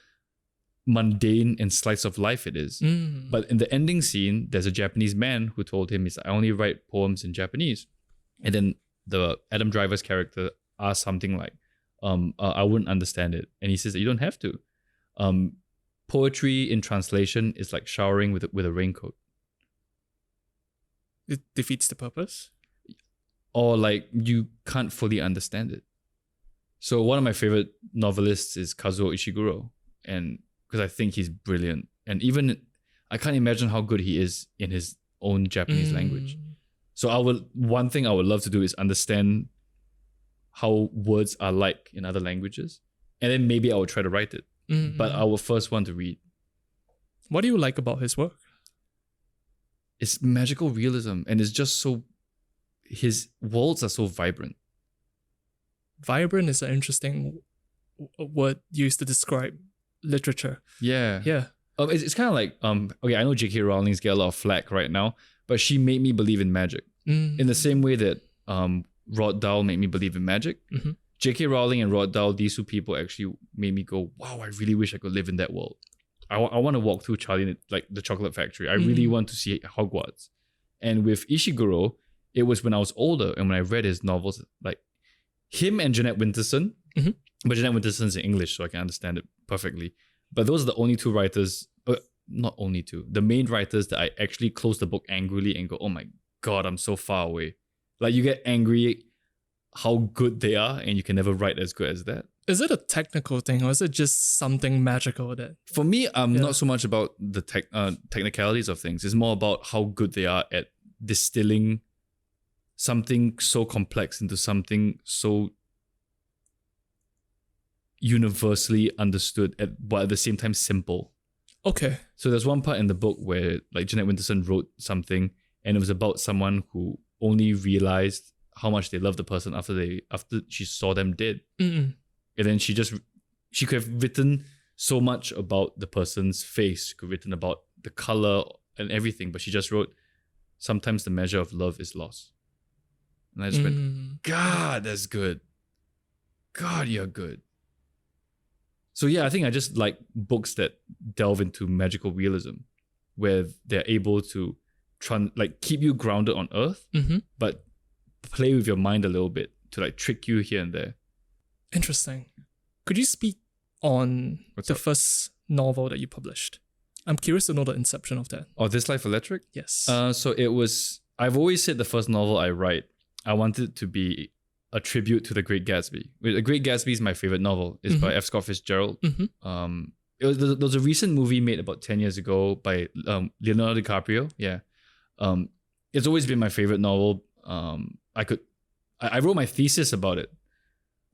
mundane and slice of life it is. But in the ending scene, there's a Japanese man who told him, I only write poems in Japanese. And then the Adam Driver's character asks something like, I wouldn't understand it. And he says that you don't have to. Poetry in translation is like showering with a raincoat. It defeats the purpose? Or like you can't fully understand it. So one of my favorite novelists is Kazuo Ishiguro, and because I think he's brilliant, and even I can't imagine how good he is in his own Japanese language. So one thing I would love to do is understand how words are like in other languages, and then maybe I will try to write it. But I will first want to read. What do you like about his work? It's magical realism, and it's just so. His worlds are so vibrant. Vibrant is an interesting word used to describe literature. Yeah. Yeah. It's kind of like, okay, I know J.K. Rowling's get a lot of flack right now, but she made me believe in magic. In the same way that Roald Dahl made me believe in magic. J.K. Rowling and Roald Dahl, these two people actually made me go, wow, I really wish I could live in that world. I want to walk through Charlie, like the Chocolate Factory. I really want to see Hogwarts. And with Ishiguro, it was when I was older and when I read his novels, like him and Jeanette Winterson, but Jeanette Winterson's in English, so I can understand it perfectly. But those are the only two writers, not only two, the main writers that I actually close the book angrily and go, oh my God, I'm so far away. Like you get angry how good they are and you can never write as good as that. Is it a technical thing or is it just something magical that... For me, not so much about the technicalities of things. It's more about how good they are at distilling something so complex into something so universally understood but at the same time simple. Okay. So there's one part in the book where like Jeanette Winterson wrote something and it was about someone who only realized how much they loved the person after she saw them dead. Mm-mm. And then she could have written so much about the person's face, could have written about the color and everything, but she just wrote, sometimes the measure of love is lost. And I just went, God, that's good. God, you're good. So yeah, I think I just like books that delve into magical realism, where they're able to keep you grounded on earth, but play with your mind a little bit to like trick you here and there. Interesting. Could you speak on first novel that you published? I'm curious to know the inception of that. Oh, This Life Electric? Yes. So it was, I've always said the first novel I write, I wanted to be a tribute to The Great Gatsby. The Great Gatsby is my favorite novel. It's by F. Scott Fitzgerald. There was a recent movie made about 10 years ago by Leonardo DiCaprio. Yeah. It's always been my favorite novel. I wrote my thesis about it.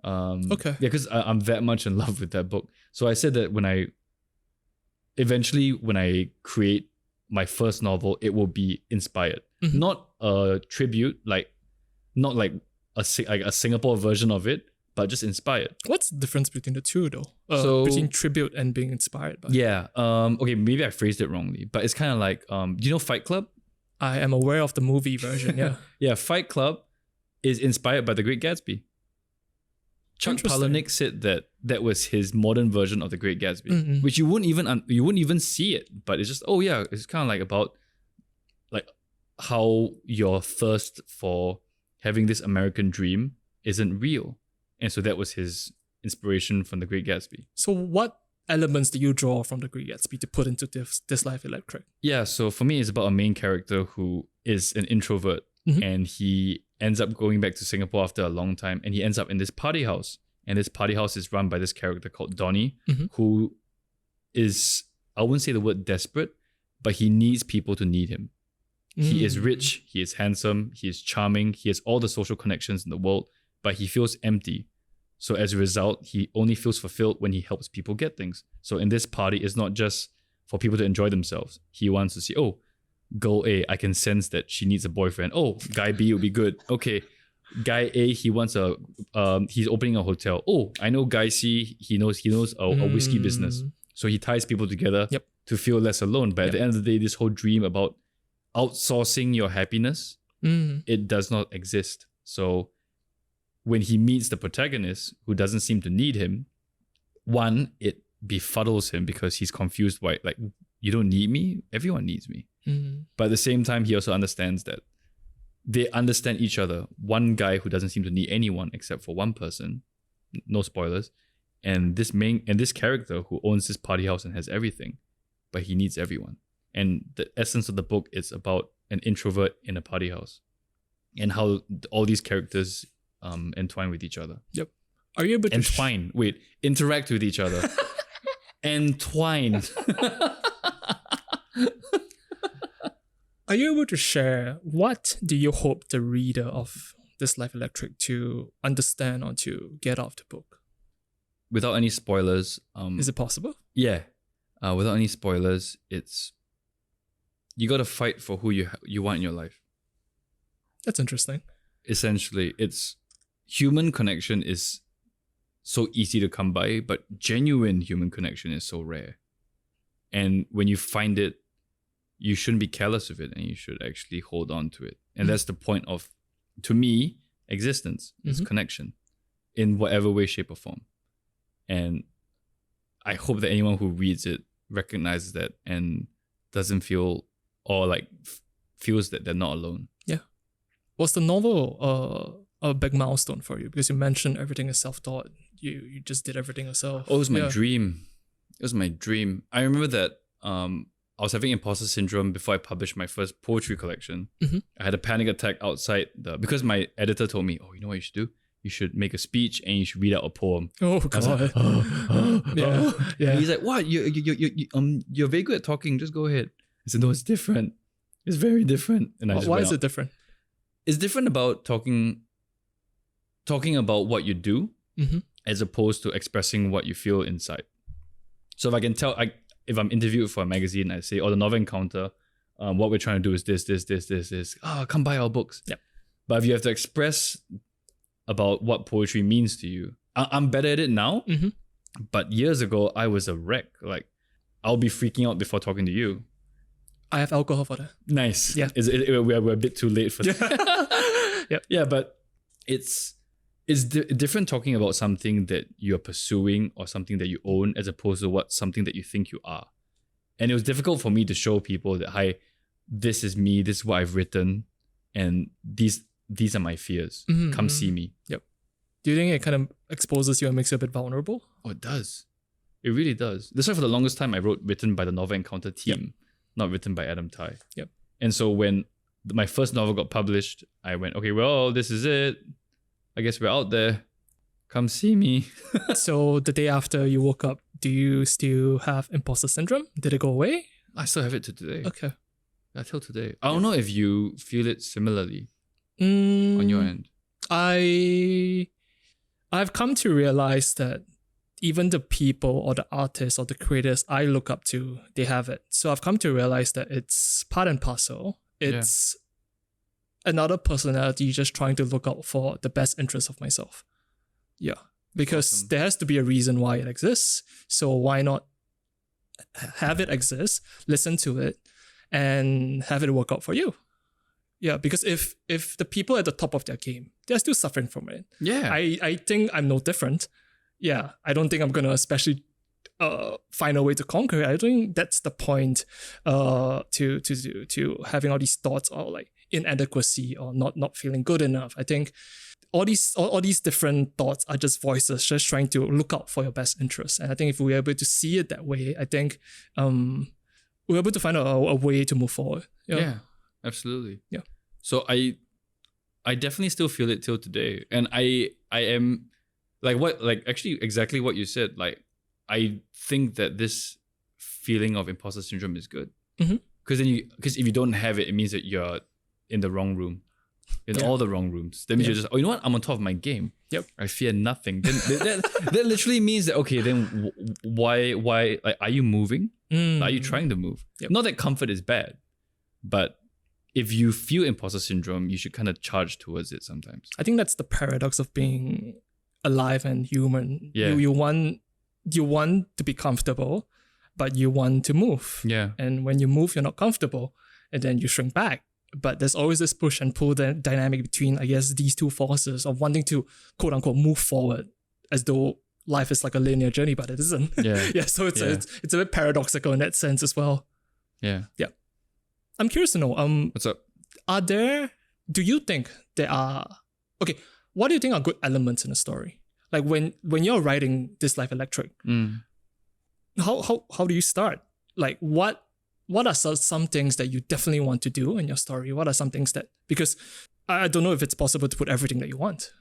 Okay. Yeah, because I'm that much in love with that book. So I said that when I create my first novel, it will be inspired, not a tribute, not like a Singapore version of it, but just inspired. What's the difference between the two though? Between tribute and being inspired by? Yeah. Okay, maybe I phrased it wrongly, but it's kind of like, do you know Fight Club? I am aware of the movie version. Yeah. Yeah, Fight Club is inspired by The Great Gatsby. Chuck Palahniuk said that was his modern version of The Great Gatsby, which you wouldn't even see it, but it's just, oh yeah, it's kind of like about like how your thirst for having this American dream isn't real, and so that was his inspiration from The Great Gatsby. So what elements do you draw from The Great Gatsby to put into This Life Electric? Yeah, so for me, it's about a main character who is an introvert, and he ends up going back to Singapore after a long time, and he ends up in this party house. And this party house is run by this character called Donnie, who is, I wouldn't say the word desperate, but he needs people to need him. He is rich, he is handsome, he is charming, he has all the social connections in the world, but he feels empty. So as a result, he only feels fulfilled when he helps people get things. So in this party, it's not just for people to enjoy themselves. He wants to see, oh, girl A, I can sense that she needs a boyfriend. Oh, guy B will be good. Okay, guy A, he wants he's opening a hotel. Oh, I know guy C, he knows a whiskey business. So he ties people together to feel less alone. But at the end of the day, this whole dream about outsourcing your happiness, it does not exist. So when he meets the protagonist who doesn't seem to need him, one, it befuddles him because he's confused why, like, you don't need me? Everyone needs me. But at the same time, he also understands that they understand each other. One guy who doesn't seem to need anyone except for one person, no spoilers, and this character who owns this party house and has everything, but he needs everyone. And the essence of the book is about an introvert in a party house and how all these characters entwine with each other. Yep. Are you able to interact with each other? Entwine. Are you able to share what do you hope the reader of This Life Electric to understand or to get out of the book? Without any spoilers. Is it possible? Yeah. Without any spoilers, it's you got to fight for who you want in your life. That's interesting. Essentially, it's human connection is so easy to come by, but genuine human connection is so rare. And when you find it, you shouldn't be careless of it and you should actually hold on to it. And that's the point of, to me, existence is connection in whatever way, shape, or form. And I hope that anyone who reads it recognizes that and doesn't feel or like feels that they're not alone. Yeah. Was the novel a big milestone for you? Because you mentioned everything is self-taught. You just did everything yourself. Oh, it was my dream. It was my dream. I remember that I was having imposter syndrome before I published my first poetry collection. I had a panic attack outside because my editor told me, "Oh, you know what you should do? You should make a speech and you should read out a poem." Oh God. Like, yeah. And he's like, "What? You're very good at talking. Just go ahead." I said, "No, it's different. It's very different." And Why is it different? It's different about talking about what you do as opposed to expressing what you feel inside. So if I can tell, if I'm interviewed for a magazine, I say, the novel encounter, what we're trying to do is this. Come buy our books. Yep. But if you have to express about what poetry means to you, I'm better at it now. But years ago, I was a wreck. Like, I'll be freaking out before talking to you. I have alcohol for that. Nice. Yeah. We're a bit too late for that. Yep. Yeah, but it's different talking about something that you're pursuing or something that you own as opposed to something that you think you are. And it was difficult for me to show people that, hi, this is me, this is what I've written, and these are my fears. Come see me. Yep. Do you think it kind of exposes you and makes you a bit vulnerable? Oh, it does. It really does. That's why for the longest time I wrote written by the Novel Encounter team, not written by Adam Tai. Yep. And so when my first novel got published, I went, okay, well, this is it. I guess we're out there. Come see me. So the day after you woke up, do you still have imposter syndrome? Did it go away? I still have it to today. Okay. Till today. I don't know if you feel it similarly on your end. I've come to realize that even the people or the artists or the creators I look up to, they have it. So I've come to realize that it's part and parcel. It's another personality just trying to look out for the best interest of myself. Yeah. Because there has to be a reason why it exists. So why not have it exist, listen to it, and have it work out for you? Yeah, because if the people at the top of their game, they're still suffering from it. Yeah. I think I'm no different. Yeah, I don't think I'm going to especially find a way to conquer it. I think that's the point to having all these thoughts or like inadequacy or not feeling good enough. I think all these different thoughts are just voices just trying to look out for your best interest. And I think if we're able to see it that way, I think we're able to find a way to move forward. Yeah, absolutely. Yeah. So I definitely still feel it till today. And I am actually exactly what you said. Like, I think that this feeling of imposter syndrome is good. Because if you don't have it, it means that you're in the wrong room. In all the wrong rooms. That means you're just, you know what? I'm on top of my game. Yep. I fear nothing. Then that literally means that, okay, then why, like, are you moving? Are you trying to move? Yep. Not that comfort is bad, but if you feel imposter syndrome, you should kind of charge towards it sometimes. I think that's the paradox of being alive and human. Yeah. You want to be comfortable, but you want to move. Yeah. And when you move, you're not comfortable, and then you shrink back. But there's always this push and pull dynamic between, I guess, these two forces of wanting to, quote unquote, move forward as though life is like a linear journey, but it isn't. Yeah. So it's a bit paradoxical in that sense as well. Yeah. I'm curious to know, what's up? Do you think there are, what do you think are good elements in a story? Like when you're writing This Life Electric, how do you start? Like what are some things that you definitely want to do in your story? What are some things that, because I don't know if it's possible to put everything that you want.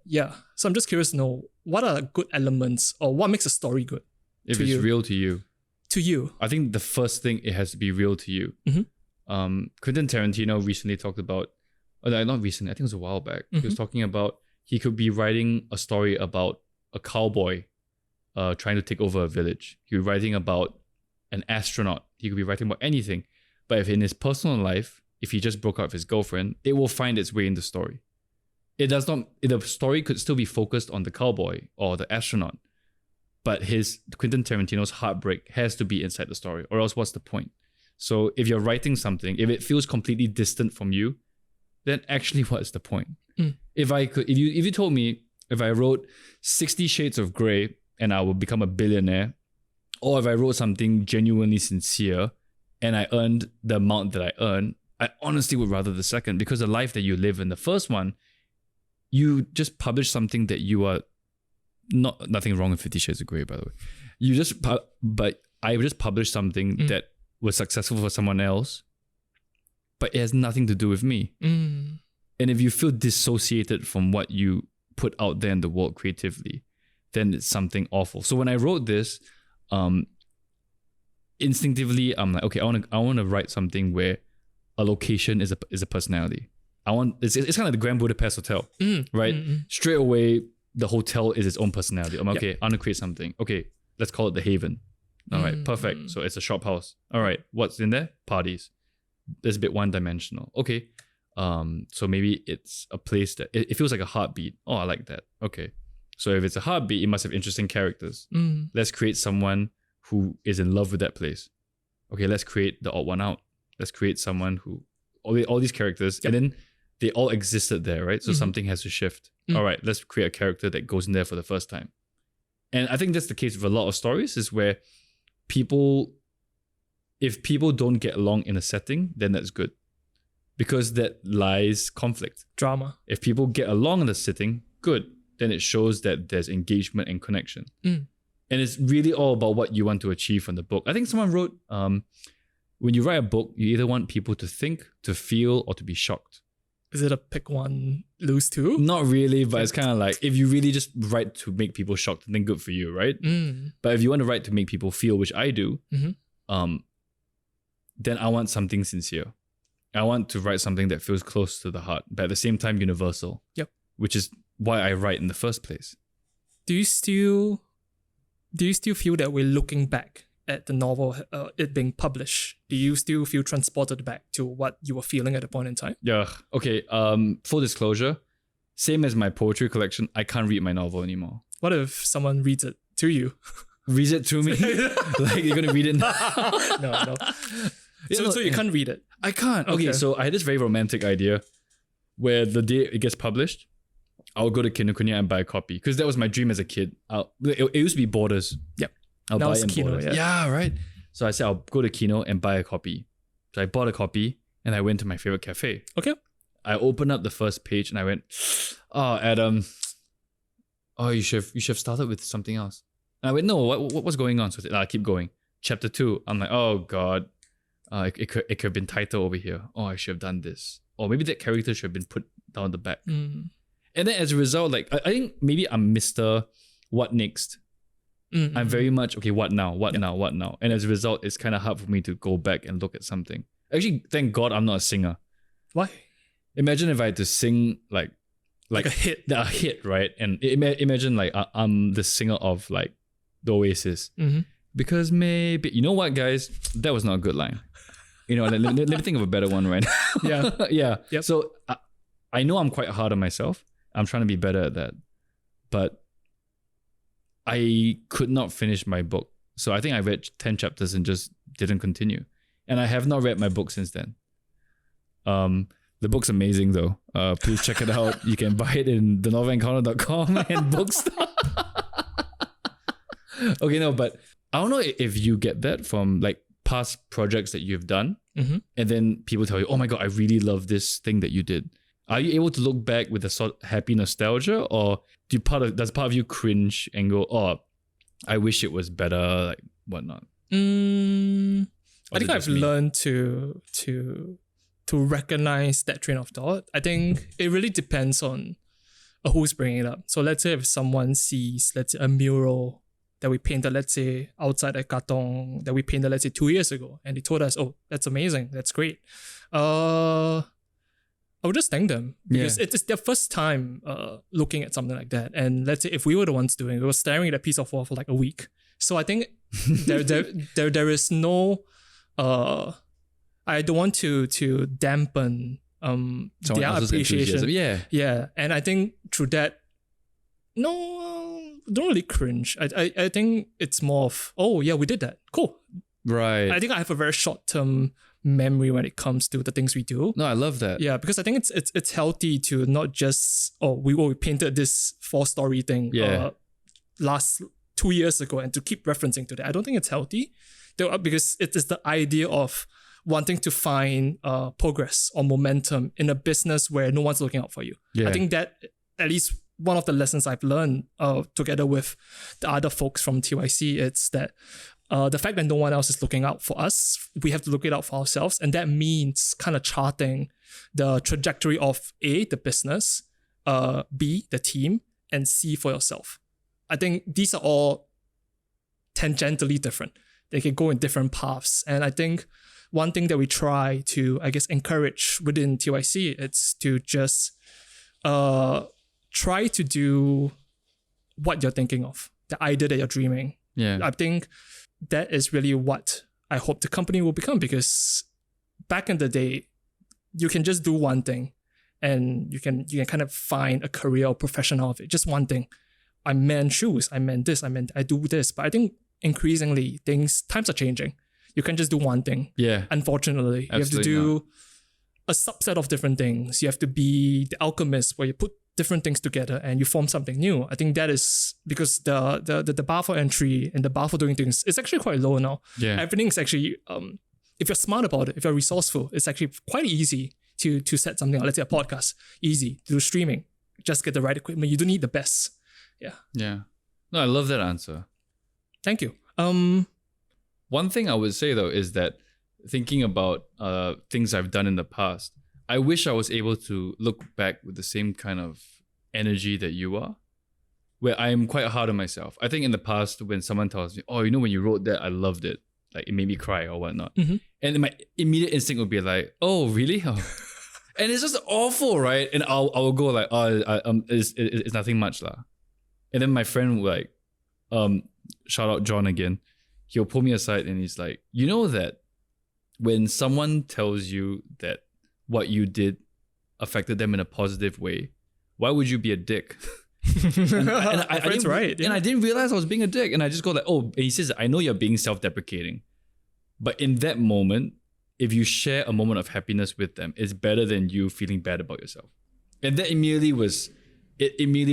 Yeah. So I'm just curious to know, what are good elements or what makes a story good? If it's real to you. To you. I think the first thing, it has to be real to you. Quentin Tarantino recently talked about, not recently, I think it was a while back. He was talking about, he could be writing a story about a cowboy trying to take over a village. He was writing about an astronaut. He could be writing about anything. But if in his personal life, if he just broke up with his girlfriend, it will find its way in the story. It does not, the story could still be focused on the cowboy or the astronaut. But Quentin Tarantino's heartbreak has to be inside the story, or else what's the point? So if you're writing something, if it feels completely distant from you, then actually what is the point? If you told me, if I wrote 60 Shades of Grey and I will become a billionaire, or if I wrote something genuinely sincere and I earned the amount that I earned, I honestly would rather the second, because the life that you live in the first one, you just publish something that you are nothing wrong with 50 Shades of Grey, by the way. But I just published something that was successful for someone else, but it has nothing to do with me. And if you feel dissociated from what you put out there in the world creatively, then it's something awful. So when I wrote this, instinctively I'm like, okay, I want to write something where a location is a personality. It's kind of like the Grand Budapest Hotel, right? Straight away, the hotel is its own personality. I'm like, okay, I want to create something. Okay, let's call it the Haven. All right, perfect. So it's a shop house. All right, what's in there? Parties. It's a bit one-dimensional. Okay, so maybe it's a place that it feels like a heartbeat. Oh, I like that. Okay, so if it's a heartbeat, it must have interesting characters. Let's create someone who is in love with that place. Okay, let's create the odd one out. Let's create someone who all these characters, and then they all existed there, right? So something has to shift. All right, let's create a character that goes in there for the first time. And I think that's the case with a lot of stories, is where if people don't get along in a setting, then that's good, because that lies conflict, drama. If people get along in the setting, good, then it shows that there's engagement and connection. And it's really all about what you want to achieve from the book. I think someone wrote, when you write a book, you either want people to think, to feel, or to be shocked. Is it a pick one, lose two? Not really, but it's kind of like, if you really just write to make people shocked, then good for you, right? But if you want to write to make people feel, which I do, then I want something sincere. I want to write something that feels close to the heart, but at the same time universal. Yep. Which is why I write in the first place. Do you still feel that we're looking back at the novel, it being published? Do you still feel transported back to what you were feeling at the point in time? Yeah. Okay. Full disclosure, same as my poetry collection, I can't read my novel anymore. What if someone reads it to you? Reads it to me? Like, you're gonna read it now? No. So you can't read it? I can't. Okay, so I had this very romantic idea where the day it gets published, I'll go to Kinokuniya and buy a copy, because that was my dream as a kid. It used to be Borders. Yep. I'll that buy was it in Kino, Borders. yeah. Yeah, right. So I said I'll go to Kino and buy a copy. So I bought a copy and I went to my favorite cafe. Okay. I opened up the first page and I went, oh, Adam, you should have started with something else. And I went, no, what's going on? So I said, I keep going. Chapter 2. I'm like, oh God, it could have been titled over here. Oh, I should have done this. Or maybe that character should have been put down the back. And then as a result, like, I think maybe I'm Mr. What next? I'm very much, okay, what now? What now? And as a result, it's kind of hard for me to go back and look at something. Actually, thank God I'm not a singer. Why? Imagine if I had to sing like a hit. A hit, right? And imagine like I'm the singer of like the Oasis. Because maybe, you know what, guys? That was not a good line. You know, let me think of a better one right now. Yeah. Yep. So I know I'm quite hard on myself. I'm trying to be better at that. But I could not finish my book. So I think I read 10 chapters and just didn't continue. And I have not read my book since then. The book's amazing though. Please check it out. You can buy it in thenovelencounter.com and Bookstore. Okay, no, but I don't know if you get that from like past projects that you've done, and then people tell you, oh my God, I really love this thing that you did. Are you able to look back with a sort of happy nostalgia, or does part of you cringe and go, oh, I wish it was better, like whatnot? I think I've learned to recognize that train of thought. I think it really depends on who's bringing it up. So let's say if someone sees, let's say, a mural that we painted, let's say, outside a Katong that we painted, let's say, 2 years ago, and they told us, oh, that's amazing, that's great. I would just thank them, because it's their first time looking at something like that. And let's say if we were the ones doing it, we were staring at a piece of wall for like a week. So I think there is no I don't want to dampen their appreciation. Yeah. And I think through that, don't really cringe. I think it's more of, oh yeah, we did that. Cool. Right. I think I have a very short-term memory when it comes to the things we do. No, I love that. Yeah, because I think it's healthy to not just, we painted this 4-story thing last 2 years ago, and to keep referencing to that. I don't think it's healthy, because it is the idea of wanting to find progress or momentum in a business where no one's looking out for you. I think that, at least one of the lessons I've learned together with the other folks from TYC, it's that the fact that no one else is looking out for us, we have to look it out for ourselves. And that means kind of charting the trajectory of A, the business, B, the team, and C, for yourself. I think these are all tangentially different. They can go in different paths. And I think one thing that we try to, I guess, encourage within TYC, it's to just try to do what you're thinking of, the idea that you're dreaming. Yeah. I think that is really what I hope the company will become, because back in the day, you can just do one thing and you can kind of find a career or profession out of it. Just one thing. I meant shoes. I meant this. I do this. But I think increasingly times are changing. You can't just do one thing. Yeah. Unfortunately, you have to do a subset of different things. You have to be the alchemist where you put different things together and you form something new. I think that is because the bar for entry and the bar for doing things is actually quite low now. Yeah. Everything's actually, if you're smart about it, if you're resourceful, it's actually quite easy to set something up. Let's say a podcast, easy to do streaming. Just get the right equipment. You don't need the best. Yeah. Yeah. No, I love that answer. Thank you. One thing I would say though is that thinking about things I've done in the past, I wish I was able to look back with the same kind of energy that you are, where I am quite hard on myself. I think in the past, when someone tells me, oh, you know, when you wrote that, I loved it. Like it made me cry or whatnot. Mm-hmm. And my immediate instinct would be like, oh, really? Oh. And it's just awful, right? And I'll go like, it's nothing much lah. And then my friend would like, shout out John again. He'll pull me aside and he's like, you know that when someone tells you that what you did affected them in a positive way, why would you be a dick? and I didn't, right. Yeah. And I didn't realize I was being a dick. And I just go like, oh, and he says, I know you're being self-deprecating. But in that moment, if you share a moment of happiness with them, it's better than you feeling bad about yourself. And that immediately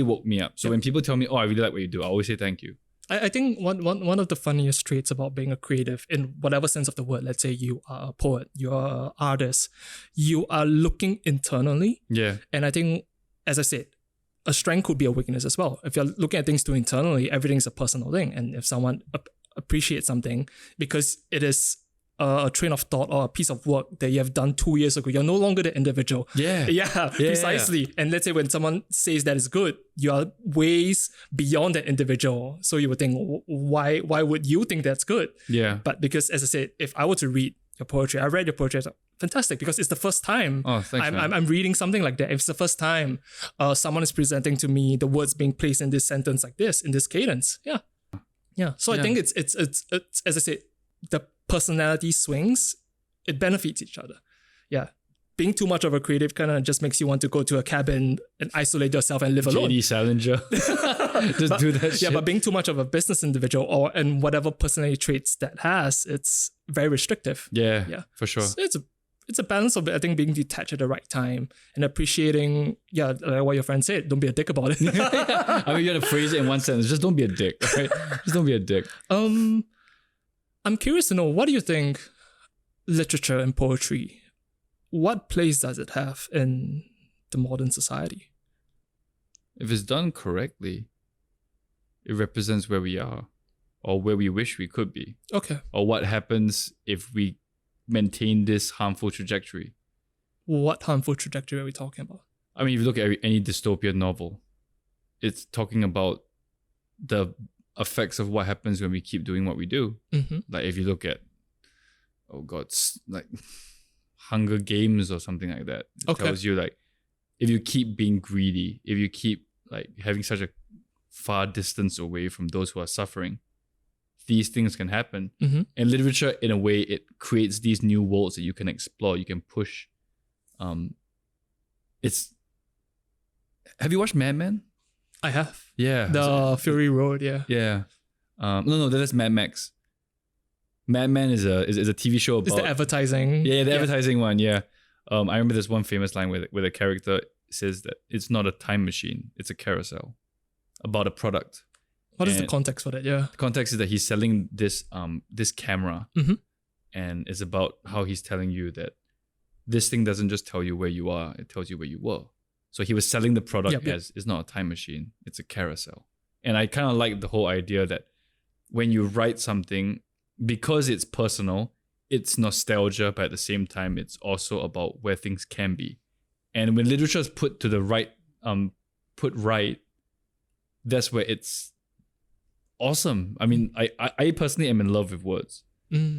woke me up. So when people tell me, oh, I really like what you do, I always say thank you. I think one of the funniest traits about being a creative, in whatever sense of the word, let's say you are a poet, you're an artist, you are looking internally. Yeah. And I think, as I said, a strength could be a weakness as well. If you're looking at things too internally, everything's a personal thing. And if someone appreciates something because it is a train of thought or a piece of work that you have done 2 years ago, you're no longer the individual. Yeah, precisely. Yeah. And let's say when someone says that is good, you are ways beyond that individual. So you would think, why would you think that's good? Yeah. But because, as I said, if I were to read your poetry, I read your poetry, it's fantastic, because it's the first time I'm reading something like that. If it's the first time someone is presenting to me the words being placed in this sentence like this, in this cadence. Yeah. So I think it's as I said, the personality swings, it benefits each other. Yeah. Being too much of a creative kind of just makes you want to go to a cabin and isolate yourself and live alone. J.D. Salinger. Just do that shit. Yeah, but being too much of a business individual and whatever personality traits that has, it's very restrictive. Yeah, for sure. So it's a balance of, I think, being detached at the right time and appreciating, like what your friend said, don't be a dick about it. I mean, you got to phrase it in one sentence. Just don't be a dick, right? Just don't be a dick. I'm curious to know, what do you think literature and poetry, what place does it have in the modern society? If it's done correctly, it represents where we are or where we wish we could be. Okay. Or what happens if we maintain this harmful trajectory. What harmful trajectory are we talking about? I mean, if you look at any dystopian novel, it's talking about the effects of what happens when we keep doing what we do. Mm-hmm. Like if you look at, like Hunger Games or something like that. It tells you like, if you keep being greedy, if you keep like having such a far distance away from those who are suffering, these things can happen. Mm-hmm. And literature, in a way, it creates these new worlds that you can explore, you can push. Have you watched Mad Men? I have. Yeah. The Fury Road, yeah. Yeah. No, that's Mad Max. Mad Men is a TV show about... It's the advertising. Yeah, the advertising one, yeah. I remember there's one famous line where the character says that it's not a time machine, it's a carousel about a product. What is the context for that? Yeah. The context is that he's selling this camera, mm-hmm. and it's about how he's telling you that this thing doesn't just tell you where you are, it tells you where you were. So he was selling the product Yep. as it's not a time machine, it's a carousel. And I kind of like the whole idea that when you write something, because it's personal, it's nostalgia, but at the same time, it's also about where things can be. And when literature is put to the right, put right, that's where it's awesome. I mean, I personally am in love with words.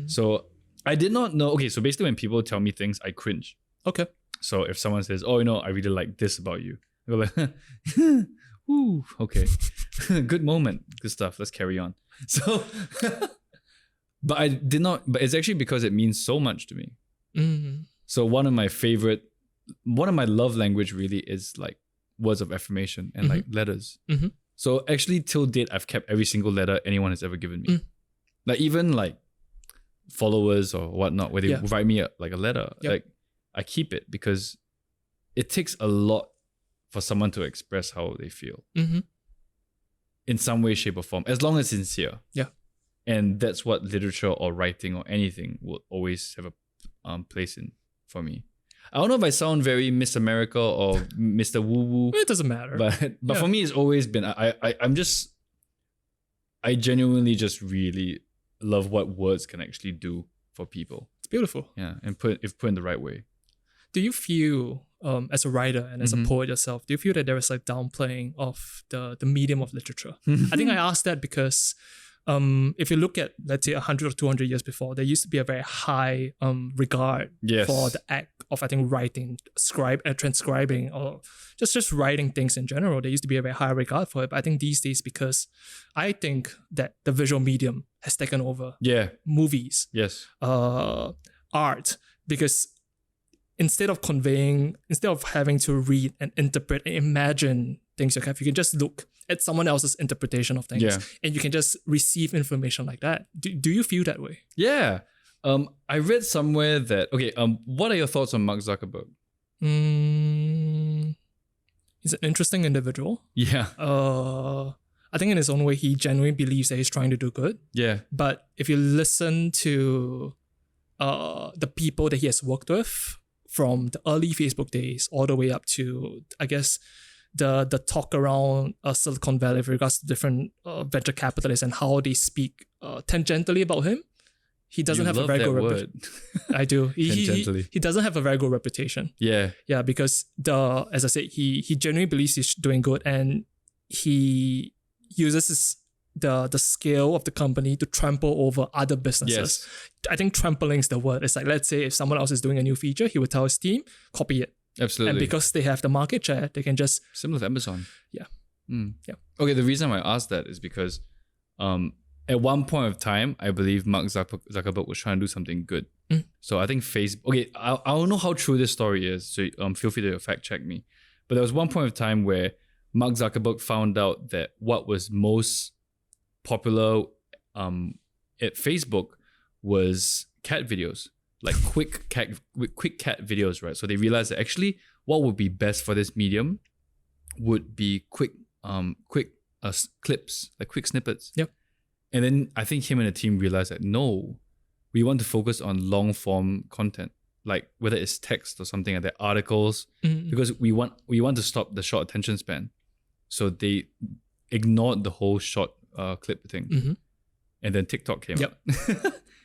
So I did not know. Okay, so basically when people tell me things, I cringe. Okay. So if someone says, oh, I really like this about you, I go like, ooh, okay. Good moment. Good stuff. Let's carry on. So, but I did not, but it's actually because it means so much to me. So one of my love language really is like words of affirmation and like letters. So actually till date, I've kept every single letter anyone has ever given me. Like even like followers or whatnot, where they write me a letter, like I keep it because it takes a lot for someone to express how they feel in some way, shape or form, as long as sincere. Yeah. And that's what literature or writing or anything will always have a place in for me. I don't know if I sound very Miss America or Mr. Woo Woo. It doesn't matter. But for me, it's always been I genuinely just really love what words can actually do for people. It's beautiful. Yeah, and put in the right way. Do you feel, as a writer and as a poet yourself, do you feel that there is like downplaying of the medium of literature? I think I asked that because if you look at, let's say, 100 or 200 years before, there used to be a very high regard for the act of, I think, writing, transcribing, or just writing things in general. There used to be a very high regard for it. But I think these days, because I think that the visual medium has taken over movies, art, because instead of having to read and interpret and imagine things yourself, you can just look at someone else's interpretation of things and you can just receive information like that. Do you feel that way? Yeah. I read somewhere that, what are your thoughts on Mark Zuckerberg? He's an interesting individual. Yeah. I think in his own way, he genuinely believes that he's trying to do good. Yeah. But if you listen to the people that he has worked with, from the early Facebook days all the way up to, I guess, the talk around Silicon Valley with regards to different venture capitalists and how they speak tangentially about him, he doesn't have a very good reputation. I do. He doesn't have a very good reputation. Yeah. Yeah, because as I said, he genuinely believes he's doing good, and he uses the scale of the company to trample over other businesses. Yes. I think trampling is the word. It's like, let's say if someone else is doing a new feature, he would tell his team, copy it. Absolutely. And because they have the market share, they can just... Similar to Amazon. Yeah. Yeah. Okay, the reason I asked that is because at one point of time, I believe Mark Zuckerberg was trying to do something good. So I think Facebook... Okay, I don't know how true this story is, so feel free to fact check me. But there was one point of time where Mark Zuckerberg found out that what was most popular at Facebook was cat videos, like quick cat videos, right? So they realized that actually what would be best for this medium would be quick clips, like quick snippets. Yep. And then I think him and the team realized that no, we want to focus on long form content, like whether it's text or something like that, articles, because we want to stop the short attention span. So they ignored the whole short clip thing. And then TikTok came out.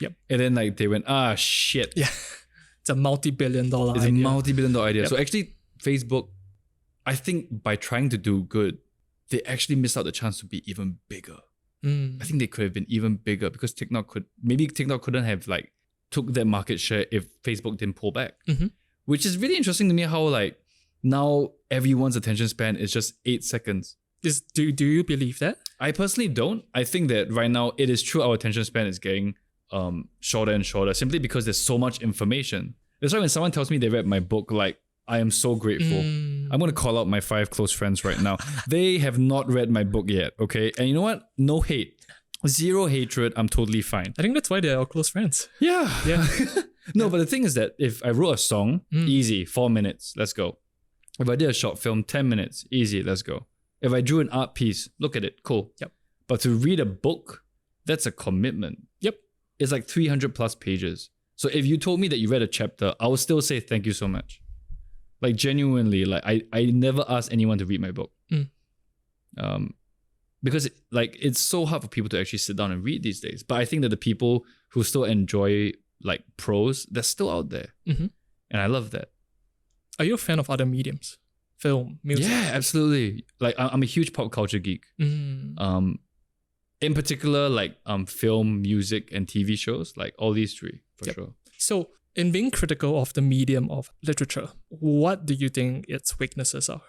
Yep. And then like they went, shit. Yeah. It's a multi-billion-dollar idea. It's a multi-billion-dollar idea. Yep. So actually Facebook, I think by trying to do good, they actually missed out the chance to be even bigger. I think they could have been even bigger because TikTok couldn't have like took that market share if Facebook didn't pull back. Which is really interesting to me how like now everyone's attention span is just 8 seconds. Do you believe that? I personally don't. I think that right now it is true our attention span is getting shorter and shorter simply because there's so much information. That's why when someone tells me they read my book, like I am so grateful. I'm going to call out my 5 close friends right now. They have not read my book yet, okay? And you know what? No hate. Zero hatred. I'm totally fine. I think that's why they're our close friends. Yeah. No, but the thing is that if I wrote a song, easy, 4 minutes, let's go. If I did a short film, 10 minutes, easy, let's go. If I drew an art piece, look at it, cool. Yep. But to read a book, that's a commitment. Yep. It's like 300 plus pages. So if you told me that you read a chapter, I would still say thank you so much. Like genuinely, like I never asked anyone to read my book. Because like it's so hard for people to actually sit down and read these days. But I think that the people who still enjoy like prose, they're still out there. And I love that. Are you a fan of other mediums? Film, music? Yeah, absolutely. Like I'm a huge pop culture geek. In particular, like film, music, and TV shows, like all these three for sure. So in being critical of the medium of literature, what do you think its weaknesses are?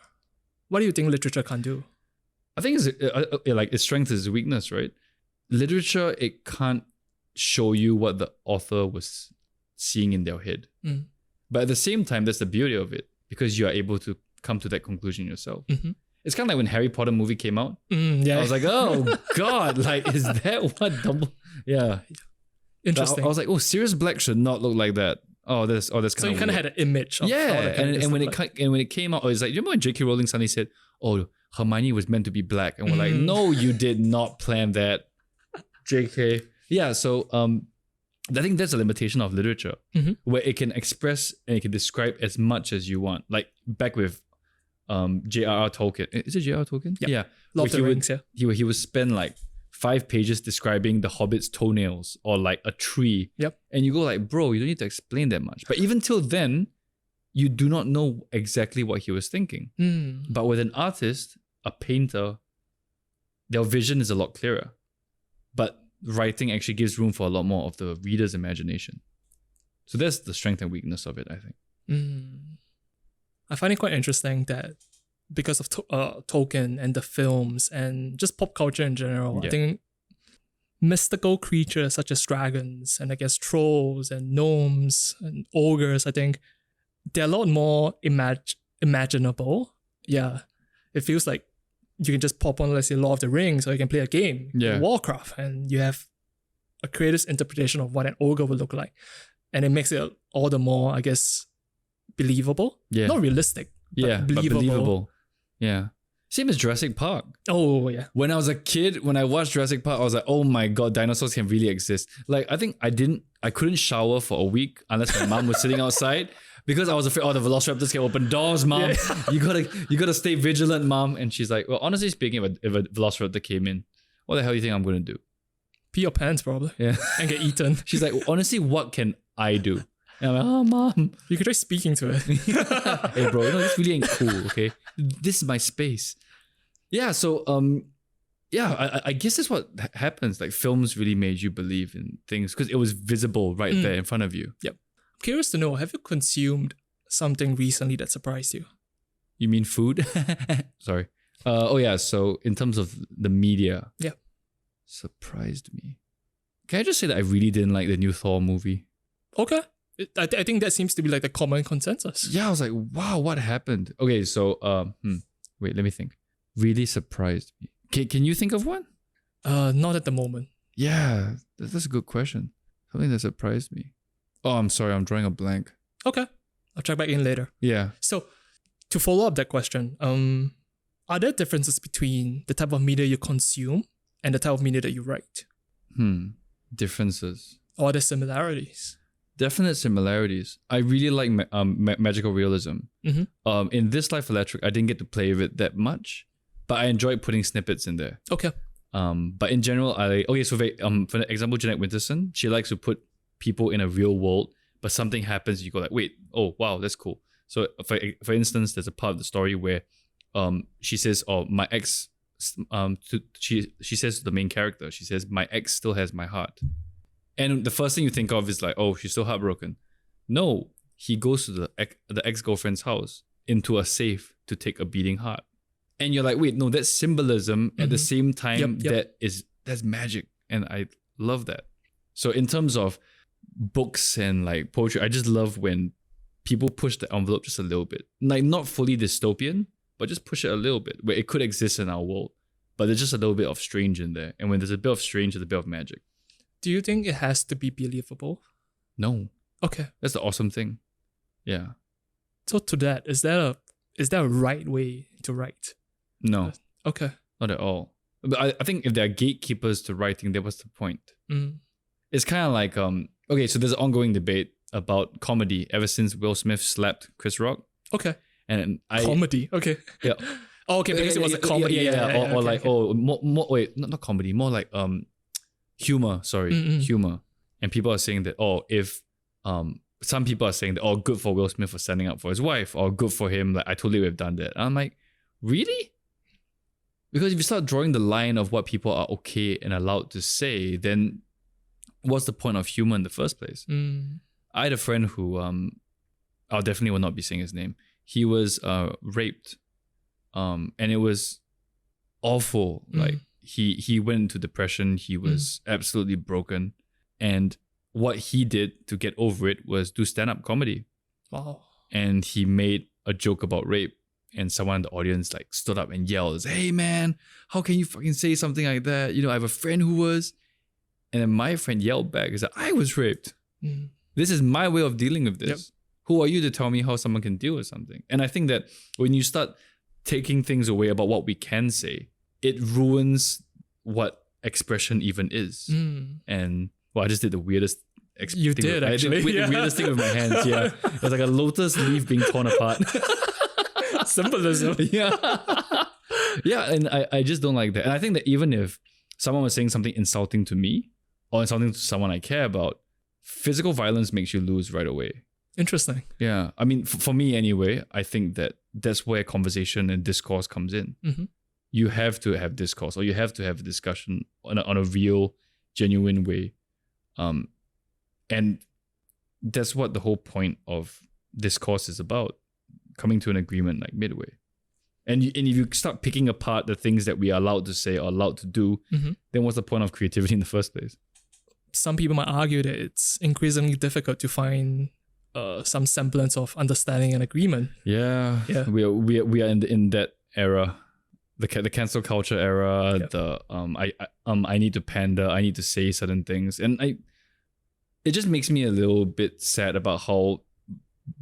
What do you think literature can do? I think it's like its strength is weakness, right? Literature, it can't show you what the author was seeing in their head. But at the same time, that's the beauty of it, because you are able to come to that conclusion yourself. It's kind of like when Harry Potter movie came out. I was like, oh God, like, is that what double? Yeah. Interesting. I was like, oh, Sirius Black should not look like that. Oh, that's kind of. So you kind of had an image of how the and when it came out, it's like, do you remember when J.K. Rowling suddenly said, oh, Hermione was meant to be black, and we're like, no, you did not plan that, J.K. Yeah, so I think that's a limitation of literature, where it can express and it can describe as much as you want. Like back with J.R.R. Tolkien. Is it J.R.R. Tolkien? Yep. Yeah. Lord of the Rings, He would spend like 5 pages describing the Hobbit's toenails or like a tree. And you go like, bro, you don't need to explain that much. But even till then, you do not know exactly what he was thinking. But with an artist, a painter, their vision is a lot clearer. But writing actually gives room for a lot more of the reader's imagination. So that's the strength and weakness of it, I think. I find it quite interesting that because of Tolkien and the films and just pop culture in general, I think mystical creatures such as dragons and I guess trolls and gnomes and ogres, I think they're a lot more imaginable. Yeah. It feels like you can just pop on, let's say, Lord of the Rings, or you can play a game, Warcraft, and you have a creator's interpretation of what an ogre would look like. And it makes it all the more, I guess, believable. Not realistic, but believable. Yeah. Same as Jurassic Park. Oh, yeah. When I was a kid, when I watched Jurassic Park, I was like, oh my God, dinosaurs can really exist. Like, I think I couldn't shower for a week unless my mom was sitting outside. Because I was afraid, the velociraptors can open doors, mom. You gotta stay vigilant, mom. And she's like, well, honestly speaking, if a velociraptor came in, what the hell do you think I'm gonna do? Pee your pants, probably. Yeah. And get eaten. She's like, honestly, what can I do? And I'm like, oh, mom. You could try speaking to it. Hey, bro, this really ain't cool, okay? This is my space. Yeah, so, I guess that's what happens. Like, films really made you believe in things because it was visible right there in front of you. Yep. Curious to know, have you consumed something recently that surprised you? You mean food? Sorry. So in terms of the media. Yeah. Surprised me. Can I just say that I really didn't like the new Thor movie? Okay. I think that seems to be like the common consensus. Yeah, I was like, wow, what happened? Okay, so, wait, let me think. Really surprised me. Can you think of one? Not at the moment. Yeah, that's a good question. Something that surprised me. Oh, I'm sorry, I'm drawing a blank. Okay, I'll check back in later. Yeah. So, to follow up that question, are there differences between the type of media you consume and the type of media that you write? Differences. Or are there similarities? Definite similarities. I really like magical realism. In This Life Electric, I didn't get to play with it that much, but I enjoyed putting snippets in there. Okay. But in general, for example, Jeanette Winterson, she likes to put people in a real world, but something happens, you go like, wait, oh wow, that's cool. So for instance, there's a part of the story where she says, oh, my ex, she says to the main character, she says, my ex still has my heart. And the first thing you think of is like, oh, she's still heartbroken. No, he goes to the ex-girlfriend's house into a safe to take a beating heart. And you're like, wait, no, that's symbolism at the same time. That's magic. And I love that. So in terms of books and like poetry, I just love when people push the envelope just a little bit. Like not fully dystopian, but just push it a little bit where it could exist in our world. But there's just a little bit of strange in there. And when there's a bit of strange, there's a bit of magic. Do you think it has to be believable? No. Okay. That's the awesome thing. Yeah. So to that, is there a right way to write? No. Okay. Not at all. But I think if there are gatekeepers to writing, then what's the point? It's kind of like, so there's an ongoing debate about comedy ever since Will Smith slapped Chris Rock. Okay. And Comedy. Okay. yeah. Oh, okay, because it was a comedy. Or like more wait, not comedy, more like humor. Sorry, humor. And people are saying that if some people are saying that good for Will Smith for standing up for his wife, or good for him, like I totally would have done that. And I'm like, really? Because if you start drawing the line of what people are okay and allowed to say, then what's the point of humor in the first place? I had a friend who I definitely will not be saying his name. He was raped, and it was awful. Like he went into depression. He was absolutely broken, and what he did to get over it was do stand-up comedy. Wow. And he made a joke about rape, and someone in the audience like stood up and yelled, "Hey man, how can you fucking say something like that? You know, I have a friend who was." And then my friend yelled back, "Is that I was raped. This is my way of dealing with this. Yep. Who are you to tell me how someone can deal with something?" And I think that when you start taking things away about what we can say, it ruins what expression even is. And well, I just did the weirdest You did, actually. I did the weirdest thing with my hands, yeah. It was like a lotus leaf being torn apart. Symbolism. Yeah. Yeah, and I just don't like that. And I think that even if someone was saying something insulting to me or insulting to someone I care about, physical violence makes you lose right away. Interesting. Yeah. I mean, for me anyway, I think that that's where conversation and discourse comes in. You have to have discourse, or you have to have a discussion on a real, genuine way. And that's what the whole point of discourse is about, coming to an agreement like midway. And if you start picking apart the things that we are allowed to say or allowed to do, then what's the point of creativity in the first place? Some people might argue that it's increasingly difficult to find some semblance of understanding and agreement. Yeah. We are in that era, the cancel culture era. I need to pander, I need to say certain things, and it just makes me a little bit sad about how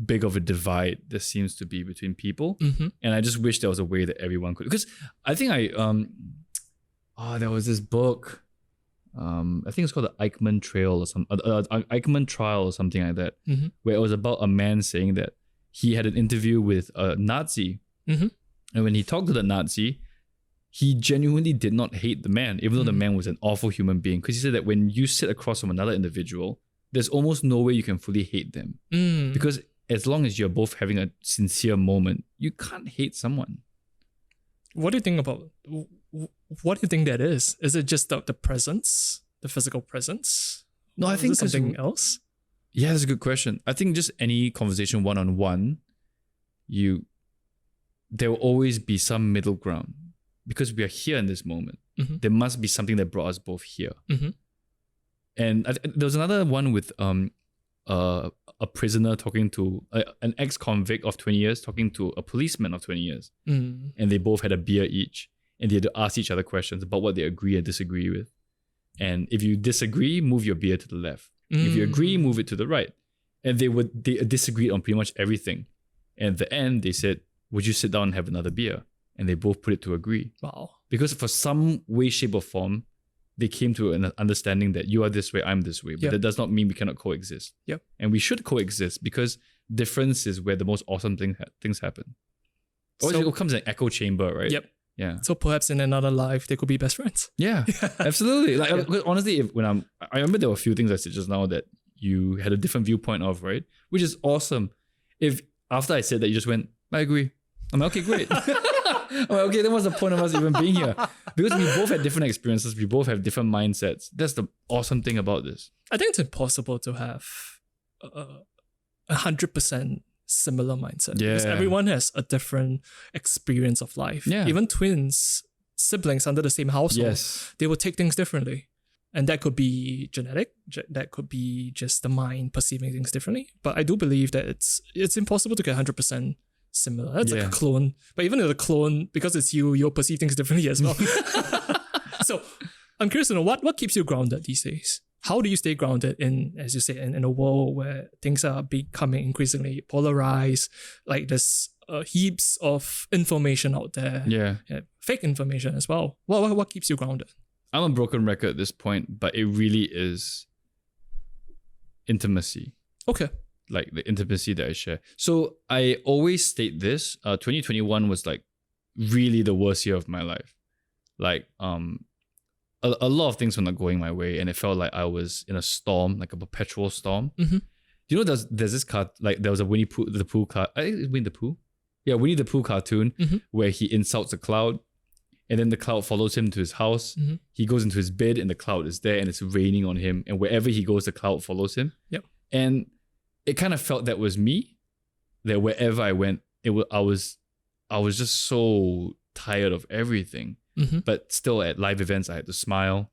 big of a divide there seems to be between people. And I just wish there was a way that everyone could, because I think there was this book, I think it's called the Eichmann Trail or Eichmann Trial or something like that, where it was about a man saying that he had an interview with a Nazi, and when he talked to the Nazi, he genuinely did not hate the man, even though the man was an awful human being, because he said that when you sit across from another individual, there's almost no way you can fully hate them, because as long as you're both having a sincere moment, you can't hate someone. What do you think about? What do you think that is? Is it just the presence, the physical presence? No, I think something else. Yeah, that's a good question. I think just any conversation one-on-one, there will always be some middle ground, because we are here in this moment. There must be something that brought us both here. And there was another one with a prisoner talking to an ex-convict of 20 years talking to a policeman of 20 years. And they both had a beer each, and they had to ask each other questions about what they agree and disagree with. And if you disagree, move your beer to the left. If you agree, move it to the right. And they disagreed on pretty much everything. And at the end, they said, "Would you sit down and have another beer?" And they both put it to agree. Wow. Because for some way, shape, or form, they came to an understanding that you are this way, I'm this way. But that does not mean we cannot coexist. And we should coexist, because difference is where the most awesome things happen. Always it comes in an echo chamber, right? Yeah. So perhaps in another life, they could be best friends. Yeah, absolutely. Like honestly, I remember there were a few things I said just now that you had a different viewpoint of, right? Which is awesome. If after I said that, you just went, "I agree." I'm like, "Okay, great." I'm like, "Okay, then what's the point of us even being here?" Because we both had different experiences, we both have different mindsets. That's the awesome thing about this. I think it's impossible to have 100% similar mindset. Because everyone has a different experience of life. Even twins, siblings under the same household, they will take things differently. And that could be genetic, that could be just the mind perceiving things differently. But I do believe that it's impossible to get 100% similar. That's like a clone. But even with a clone, because it's you'll perceive things differently as well. So I'm curious to know what keeps you grounded these days? How do you stay grounded in, as you say, in a world where things are becoming increasingly polarized, like there's heaps of information out there, fake information as well. What keeps you grounded? I'm a broken record at this point, but it really is intimacy. Okay. like the intimacy that I share. So I always state this. 2021 was like really the worst year of my life. Like a lot of things were not going my way, and it felt like I was in a storm, like a perpetual storm. Mm-hmm. You know, there's this card, like there was a Winnie the Pooh card. I think it's Winnie the Pooh. Yeah, Winnie the Pooh cartoon where he insults a cloud, and then the cloud follows him to his house. Mm-hmm. He goes into his bed, and the cloud is there, and it's raining on him. And wherever he goes, the cloud follows him. Yep. And it kind of felt that was me. That wherever I went, I was just so tired of everything. Mm-hmm. But still, at live events, I had to smile.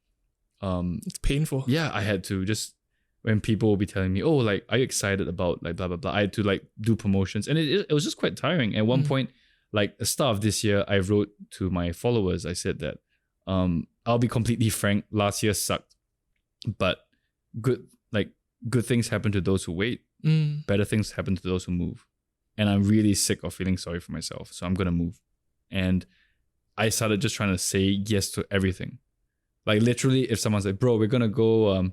It's painful. Yeah, I had to just, when people will be telling me, oh, like, are you excited about like blah, blah, blah. I had to like do promotions, and it was just quite tiring. At one point, like the start of this year, I wrote to my followers, I said that, I'll be completely frank, last year sucked, but good things happen to those who wait. Better things happen to those who move. And I'm really sick of feeling sorry for myself. So I'm going to move. And I started just trying to say yes to everything. Like literally, if someone's like, bro, we're going to go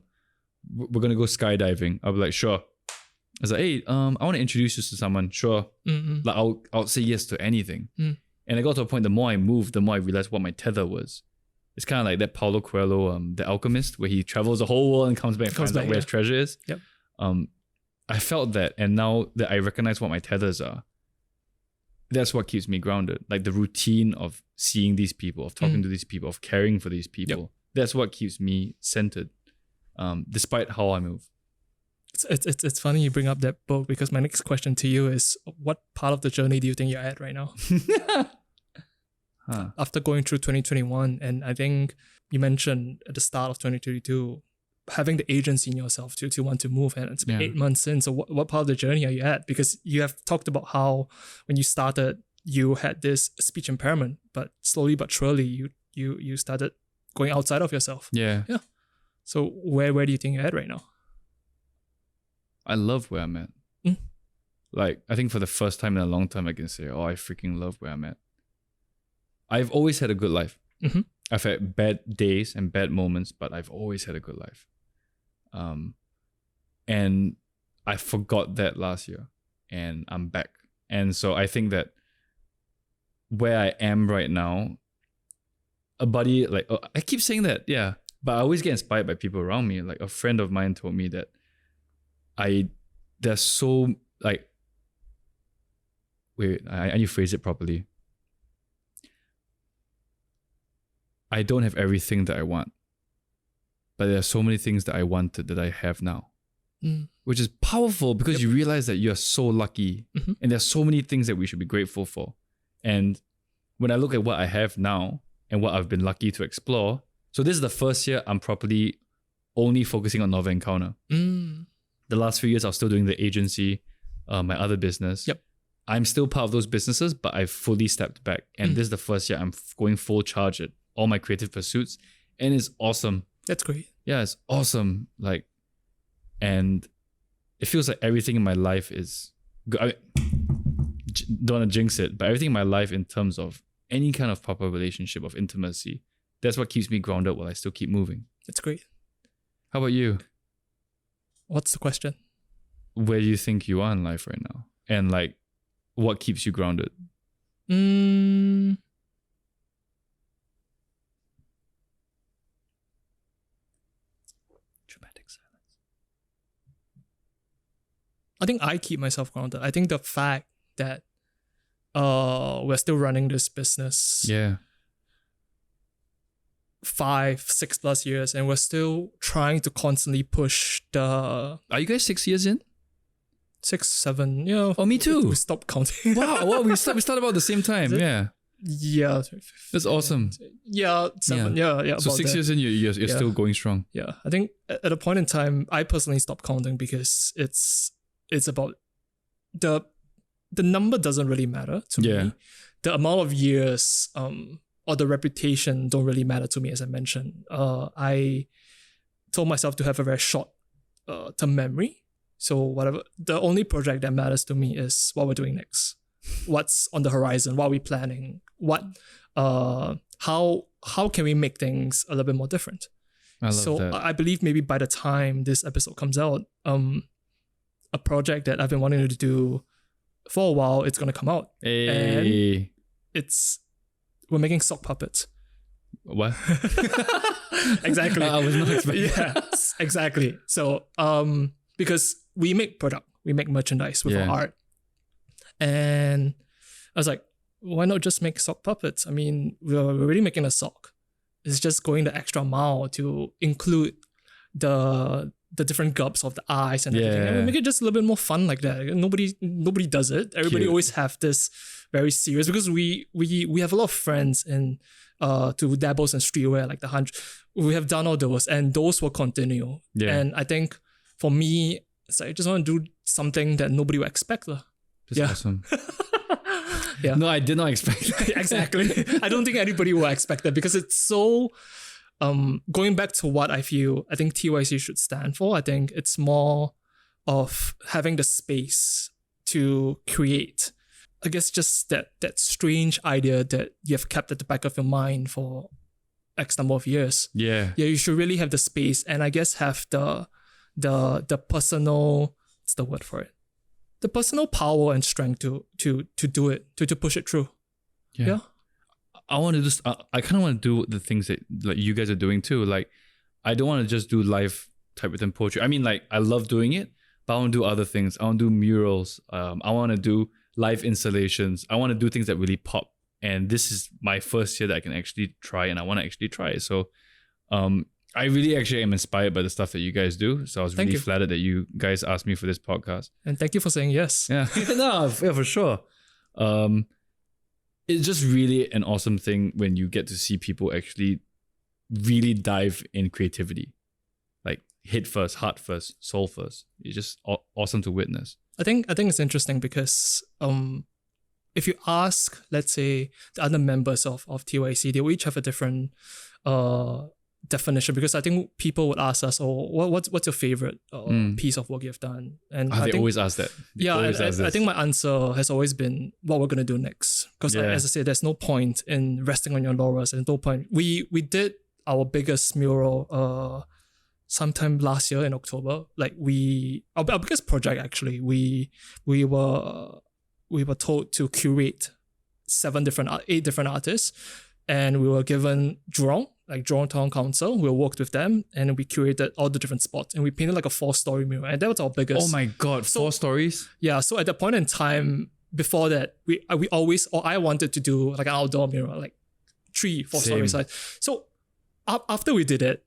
skydiving. I'll be like, sure. I was like, hey, I want to introduce you to someone. Sure. Mm-hmm. Like I'll say yes to anything. Mm. And I got to a point, the more I moved, the more I realized what my tether was. It's kind of like that Paulo Coelho, The Alchemist, where he travels the whole world and comes back and finds out where his treasure is. Yep. I felt that, and now that I recognize what my tethers are, that's what keeps me grounded. Like the routine of seeing these people, of talking to these people, of caring for these people. Yep. That's what keeps me centered, despite how I move. It's funny you bring up that book, because my next question to you is, what part of the journey do you think you're at right now? After going through 2021, and I think you mentioned at the start of 2022, having the agency in yourself to want to move, and it's been 8 months in. So what part of the journey are you at? Because you have talked about how when you started, you had this speech impairment, but slowly but surely you started going outside of yourself. Yeah. So where do you think you're at right now? I love where I'm at. Like, I think for the first time in a long time, I can say, oh, I freaking love where I'm at. I've always had a good life. Mm-hmm. I've had bad days and bad moments, but I've always had a good life. And I forgot that last year, and I'm back. And so I think that where I am right now, a buddy, like, I keep saying that, yeah, but I always get inspired by people around me. Like a friend of mine told me that there's so, like, wait, I need to phrase it properly. I don't have everything that I want, but there are so many things that I wanted that I have now, which is powerful, because you realize that you're so lucky, and there's so many things that we should be grateful for. And when I look at what I have now and what I've been lucky to explore, so this is the first year I'm properly only focusing on Novel Encounter. The last few years I was still doing the agency, my other business. Yep. I'm still part of those businesses, but I've fully stepped back. And this is the first year I'm going full charge at all my creative pursuits, and it's awesome. That's great. Yeah, it's awesome. Like, and it feels like everything in my life is good. I don't want to jinx it, but everything in my life in terms of any kind of proper relationship of intimacy, that's what keeps me grounded while I still keep moving. That's great. How about you? What's the question? Where do you think you are in life right now? And like, what keeps you grounded? Dramatic silence. I think I keep myself grounded. I think the fact that we're still running this business 5-6+ years, and we're still trying to constantly push the... Are you guys 6 years in? 6, 7, yeah. Oh, me too. We stopped counting. Wow, we started about the same time. Yeah. Yeah. That's awesome. Yeah, 7. Yeah. So 6 years in, you're still going strong. Yeah. I think at a point in time, I personally stopped counting, because it's about the number doesn't really matter to me. The amount of years or the reputation don't really matter to me, as I mentioned. I told myself to have a very short term memory. So whatever, the only project that matters to me is what we're doing next. What's on the horizon? What are we planning? How can we make things a little bit more different? I love that. I believe maybe by the time this episode comes out, a project that I've been wanting to do for a while. It's gonna come out. Hey. And we're making sock puppets. What? Exactly. I was not expecting. Yes, exactly. So because we make merchandise with our art, and I was like, why not just make sock puppets? I mean, we're already making a sock. It's just going the extra mile to include the different gulps of the eyes and everything. And we make it just a little bit more fun like that. Nobody does it. Everybody always have this very serious, because we have a lot of friends in to dabbles in streetwear, like the 100. We have done all those, and those will continue. Yeah. And I think for me, it's like I just want to do something that nobody will expect. That's awesome. Yeah. No, I did not expect that. Exactly. I don't think anybody will expect that, because it's so going back to what I think TYC should stand for. I think it's more of having the space to create. I guess just that strange idea that you have kept at the back of your mind for X number of years. Yeah. Yeah, you should really have the space, and I guess have the personal, what's the word for it? The personal power and strength to do it, to push it through. Yeah. I want to I kind of want to do the things that like you guys are doing too. Like, I don't want to just do live typewritten poetry. I mean, like, I love doing it, but I want to do other things. I want to do murals. I want to do live installations. I want to do things that really pop. And this is my first year that I can actually try, and I want to actually try it. So, I really actually am inspired by the stuff that you guys do. So I was really flattered that you guys asked me for this podcast. And thank you for saying yes. Yeah, no, yeah, for sure. It's just really an awesome thing when you get to see people actually really dive in creativity, like head first, heart first, soul first. It's just awesome to witness. I think it's interesting because if you ask, let's say, the other members of TYC, they will each have a different definition, because I think people would ask us, what's your favorite piece of work you've done? And I think, always ask that. I think my answer has always been what we're going to do next, because as I said, there's no point in resting on your laurels. There's no point. We did our biggest mural sometime last year in October. Like our biggest project actually, we were told to curate 8 different artists, and we were given Jurong Town Council. We worked with them, and we curated all the different spots, and we painted like a 4-story mural, and that was our biggest. Oh my god, 4 stories? Yeah. So at that point in time, before that, I wanted to do like an outdoor mural, like 3-4 stories. So after we did it,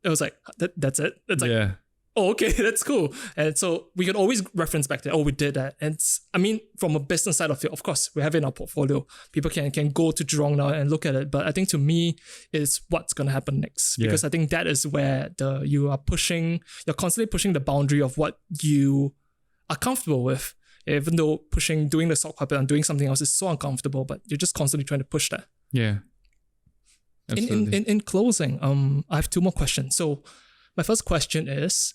it was like that's it. It's like, oh, okay, that's cool. And so we could always reference back to, we did that. And I mean, from a business side of it, of course, we have it in our portfolio. People can go to Jurong now and look at it. But I think to me, it's what's going to happen next. Because I think that is where you're constantly pushing the boundary of what you are comfortable with. Even though doing the sock puppet and doing something else is so uncomfortable, but you're just constantly trying to push that. Yeah. Absolutely. In closing, I have 2 more questions. So my first question is,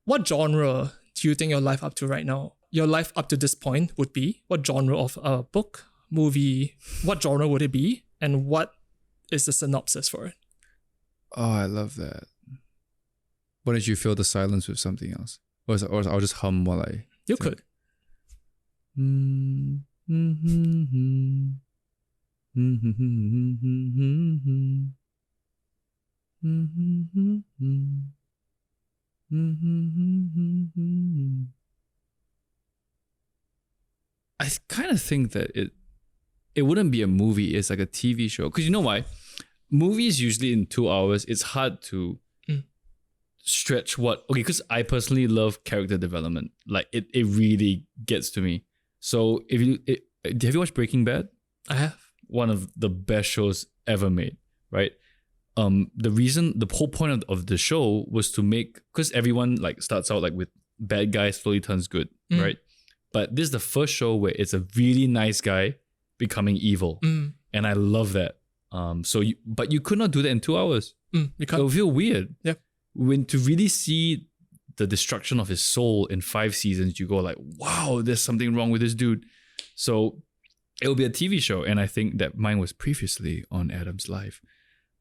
what genre do you think your life up to right now? Your life up to this point would be? What genre of a book, movie, what genre would it be? And what is the synopsis for it? Oh, I love that. Why don't you fill the silence with something else? Or I'll just hum while I You think. could. I kind of think that it wouldn't be a movie, it's like a TV show. Because you know why? Movies usually in 2 hours, it's hard to stretch because I personally love character development. Like it really gets to me. So have you watched Breaking Bad? I have. One of the best shows ever made, right? The whole point of the show was to make, because everyone like starts out like with bad guy, slowly turns good, right? But this is the first show where it's a really nice guy becoming evil, and I love that. But you could not do that in 2 hours. You can't. It'll feel weird. Yeah. When to really see the destruction of his soul in 5 seasons, you go like, wow, there's something wrong with this dude. So it'll be a TV show, and I think that mine was previously on Adam's life.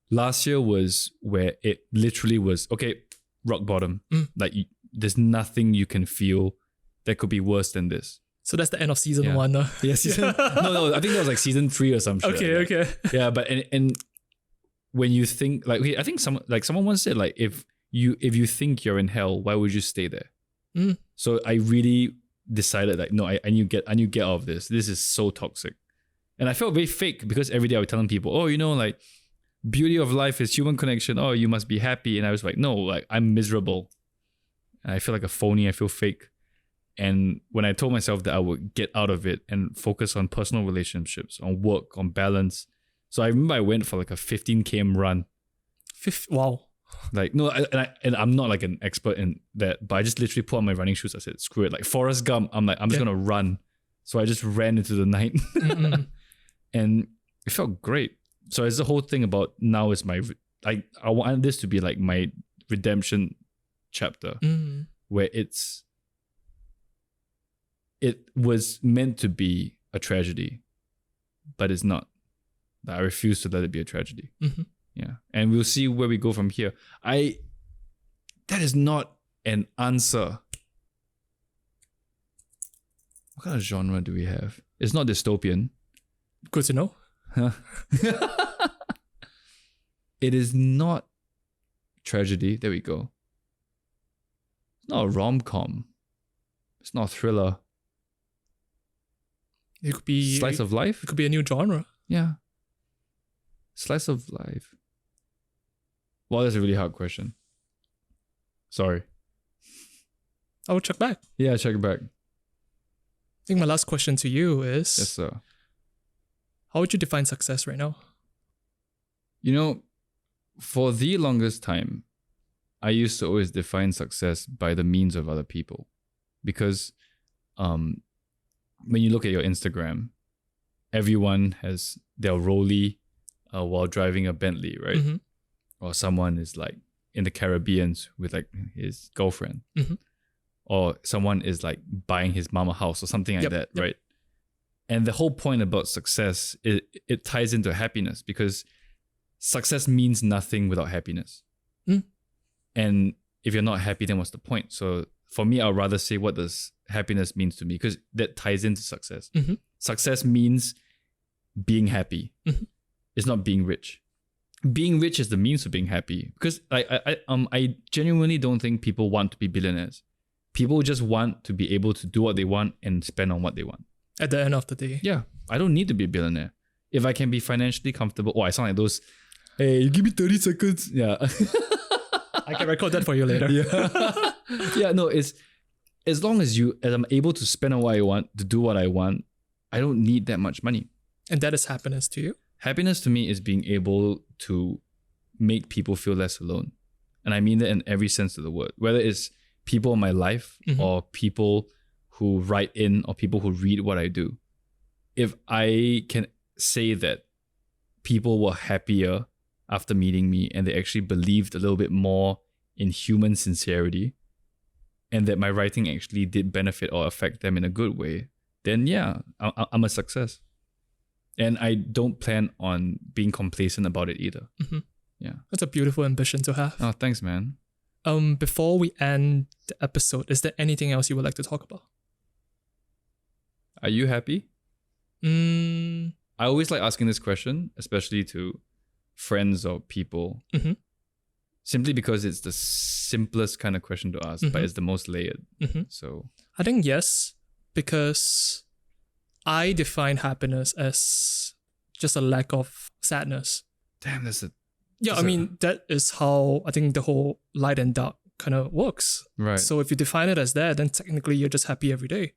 Last year was where it literally was, okay, rock bottom. Like there's nothing you can feel that could be worse than this. So that's the end of season Yeah. 1. Yeah, no, I think that was like season 3 or some shit. Okay, like that. okay. Yeah, but and when you think like, okay, I think someone once said like, if you think you're in hell, why would you stay there? Mm. So I really decided like, no, I need to get out of this. This is so toxic. And I felt very fake because every day I was telling people, oh, like beauty of life is human connection. Oh, you must be happy. And I was like, no, like I'm miserable. And I feel like a phony. I feel fake. And when I told myself that I would get out of it and focus on personal relationships, on work, on balance. So I remember I went for like a 15 km run. Wow. Like, no, and I'm not like an expert in that, but I just literally put on my running shoes. I said, screw it. Like Forrest Gump, I'm just going to run. So I just ran into the night. And it felt great. So it's the whole thing about now is I want this to be like my redemption chapter where it was meant to be a tragedy, but it's not. I refuse to let it be a tragedy. Yeah. And we'll see where we go from here. That is not an answer. What kind of genre do we have? It's not dystopian. Good to know. Huh? It is not tragedy. There we go. It's not a rom-com. It's not a thriller. It could be Slice of life? It could be a new genre. Yeah. Slice of life. Well, that's a really hard question. Sorry. I will check back. Yeah, check it back. I think my last question to you is, Yes, sir. how would you define success right now? For the longest time, I used to always define success by the means of other people. Because when you look at your Instagram, everyone has their rollie while driving a Bentley, right? Or someone is like in the Caribbean with like his girlfriend. Or someone is like buying his mama house or something like that, right? And the whole point about success, it ties into happiness because success means nothing without happiness. And if you're not happy, then what's the point? So for me, I'd rather say what does happiness means to me because that ties into success. Success means being happy. It's not being rich. Being rich is the means of being happy because I genuinely don't think people want to be billionaires. People just want to be able to do what they want and spend on what they want. At the end of the day. Yeah, I don't need to be a billionaire. If I can be financially comfortable, I sound like those, hey, you give me 30 seconds. Yeah. I can record that for you later. Yeah. Yeah, no, it's as long as I'm able to spend on what I want, to do what I want, I don't need that much money. And that is happiness to you? Happiness to me is being able to make people feel less alone. And I mean that in every sense of the word. Whether it's people in my life or people who write in or people who read what I do. If I can say that people were happier after meeting me and they actually believed a little bit more in human sincerity and that my writing actually did benefit or affect them in a good way, then yeah, I'm a success. And I don't plan on being complacent about it either. Yeah. That's a beautiful ambition to have. Oh, thanks, man. Before we end the episode, is there anything else you would like to talk about? Are you happy? I always like asking this question, especially to friends or people, simply because it's the simplest kind of question to ask, but it's the most layered. So I think yes, because I define happiness as just a lack of sadness. Damn, that's a... Yeah, I mean, that is how I think the whole light and dark kind of works. Right. So if you define it as that, then technically you're just happy every day.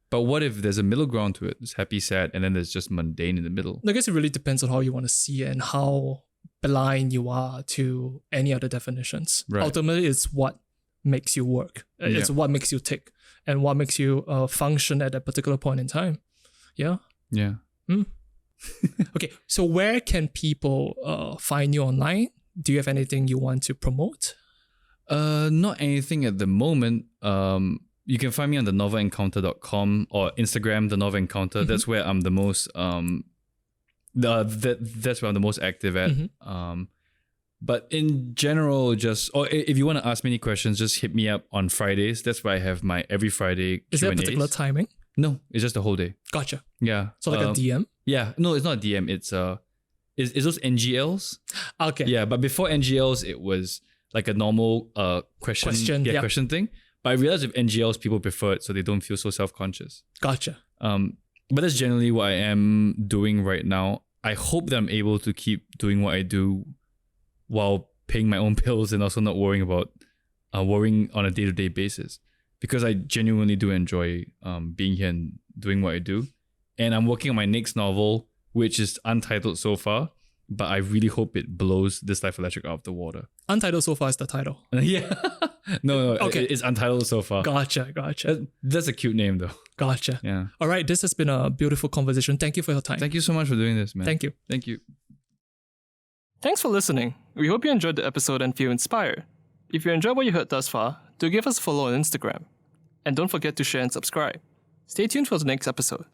But what if there's a middle ground to it? There's happy, sad, and then there's just mundane in the middle. I guess it really depends on how you want to see it and how blind you are to any other definitions. Right. Ultimately, it's what makes you work. It's what makes you tick and what makes you function at a particular point in time. Yeah? Yeah. Okay, so where can people find you online? Do you have anything you want to promote? Not anything at the moment. You can find me on thenovelencounter.com or Instagram, The Novel Encounter. That's where I'm the most that's where I'm the most active at. But in general, or if you want to ask me any questions, just hit me up on Fridays. That's where I have my every Friday Is there a Q&As. particular timing? No, it's just the whole day. Gotcha. Yeah. So like a DM? Yeah. No, it's not a DM. It's those NGLs. Okay. Yeah, but before NGLs, it was like a normal question thing. But I realized with NGLs, people prefer it so they don't feel so self-conscious. Gotcha. But that's generally what I am doing right now. I hope that I'm able to keep doing what I do while paying my own bills and also not worrying on a day-to-day basis, because I genuinely do enjoy being here and doing what I do. And I'm working on my next novel, which is untitled so far, but I really hope it blows This Life Electric out of the water. Untitled so far is the title. Yeah. No, Okay. It's untitled so far. Gotcha. That's a cute name though. Gotcha. Yeah. All right. This has been a beautiful conversation. Thank you for your time. Thank you so much for doing this, man. Thank you. Thank you. Thanks for listening. We hope you enjoyed the episode and feel inspired. If you enjoyed what you heard thus far, do give us a follow on Instagram. And don't forget to share and subscribe. Stay tuned for the next episode.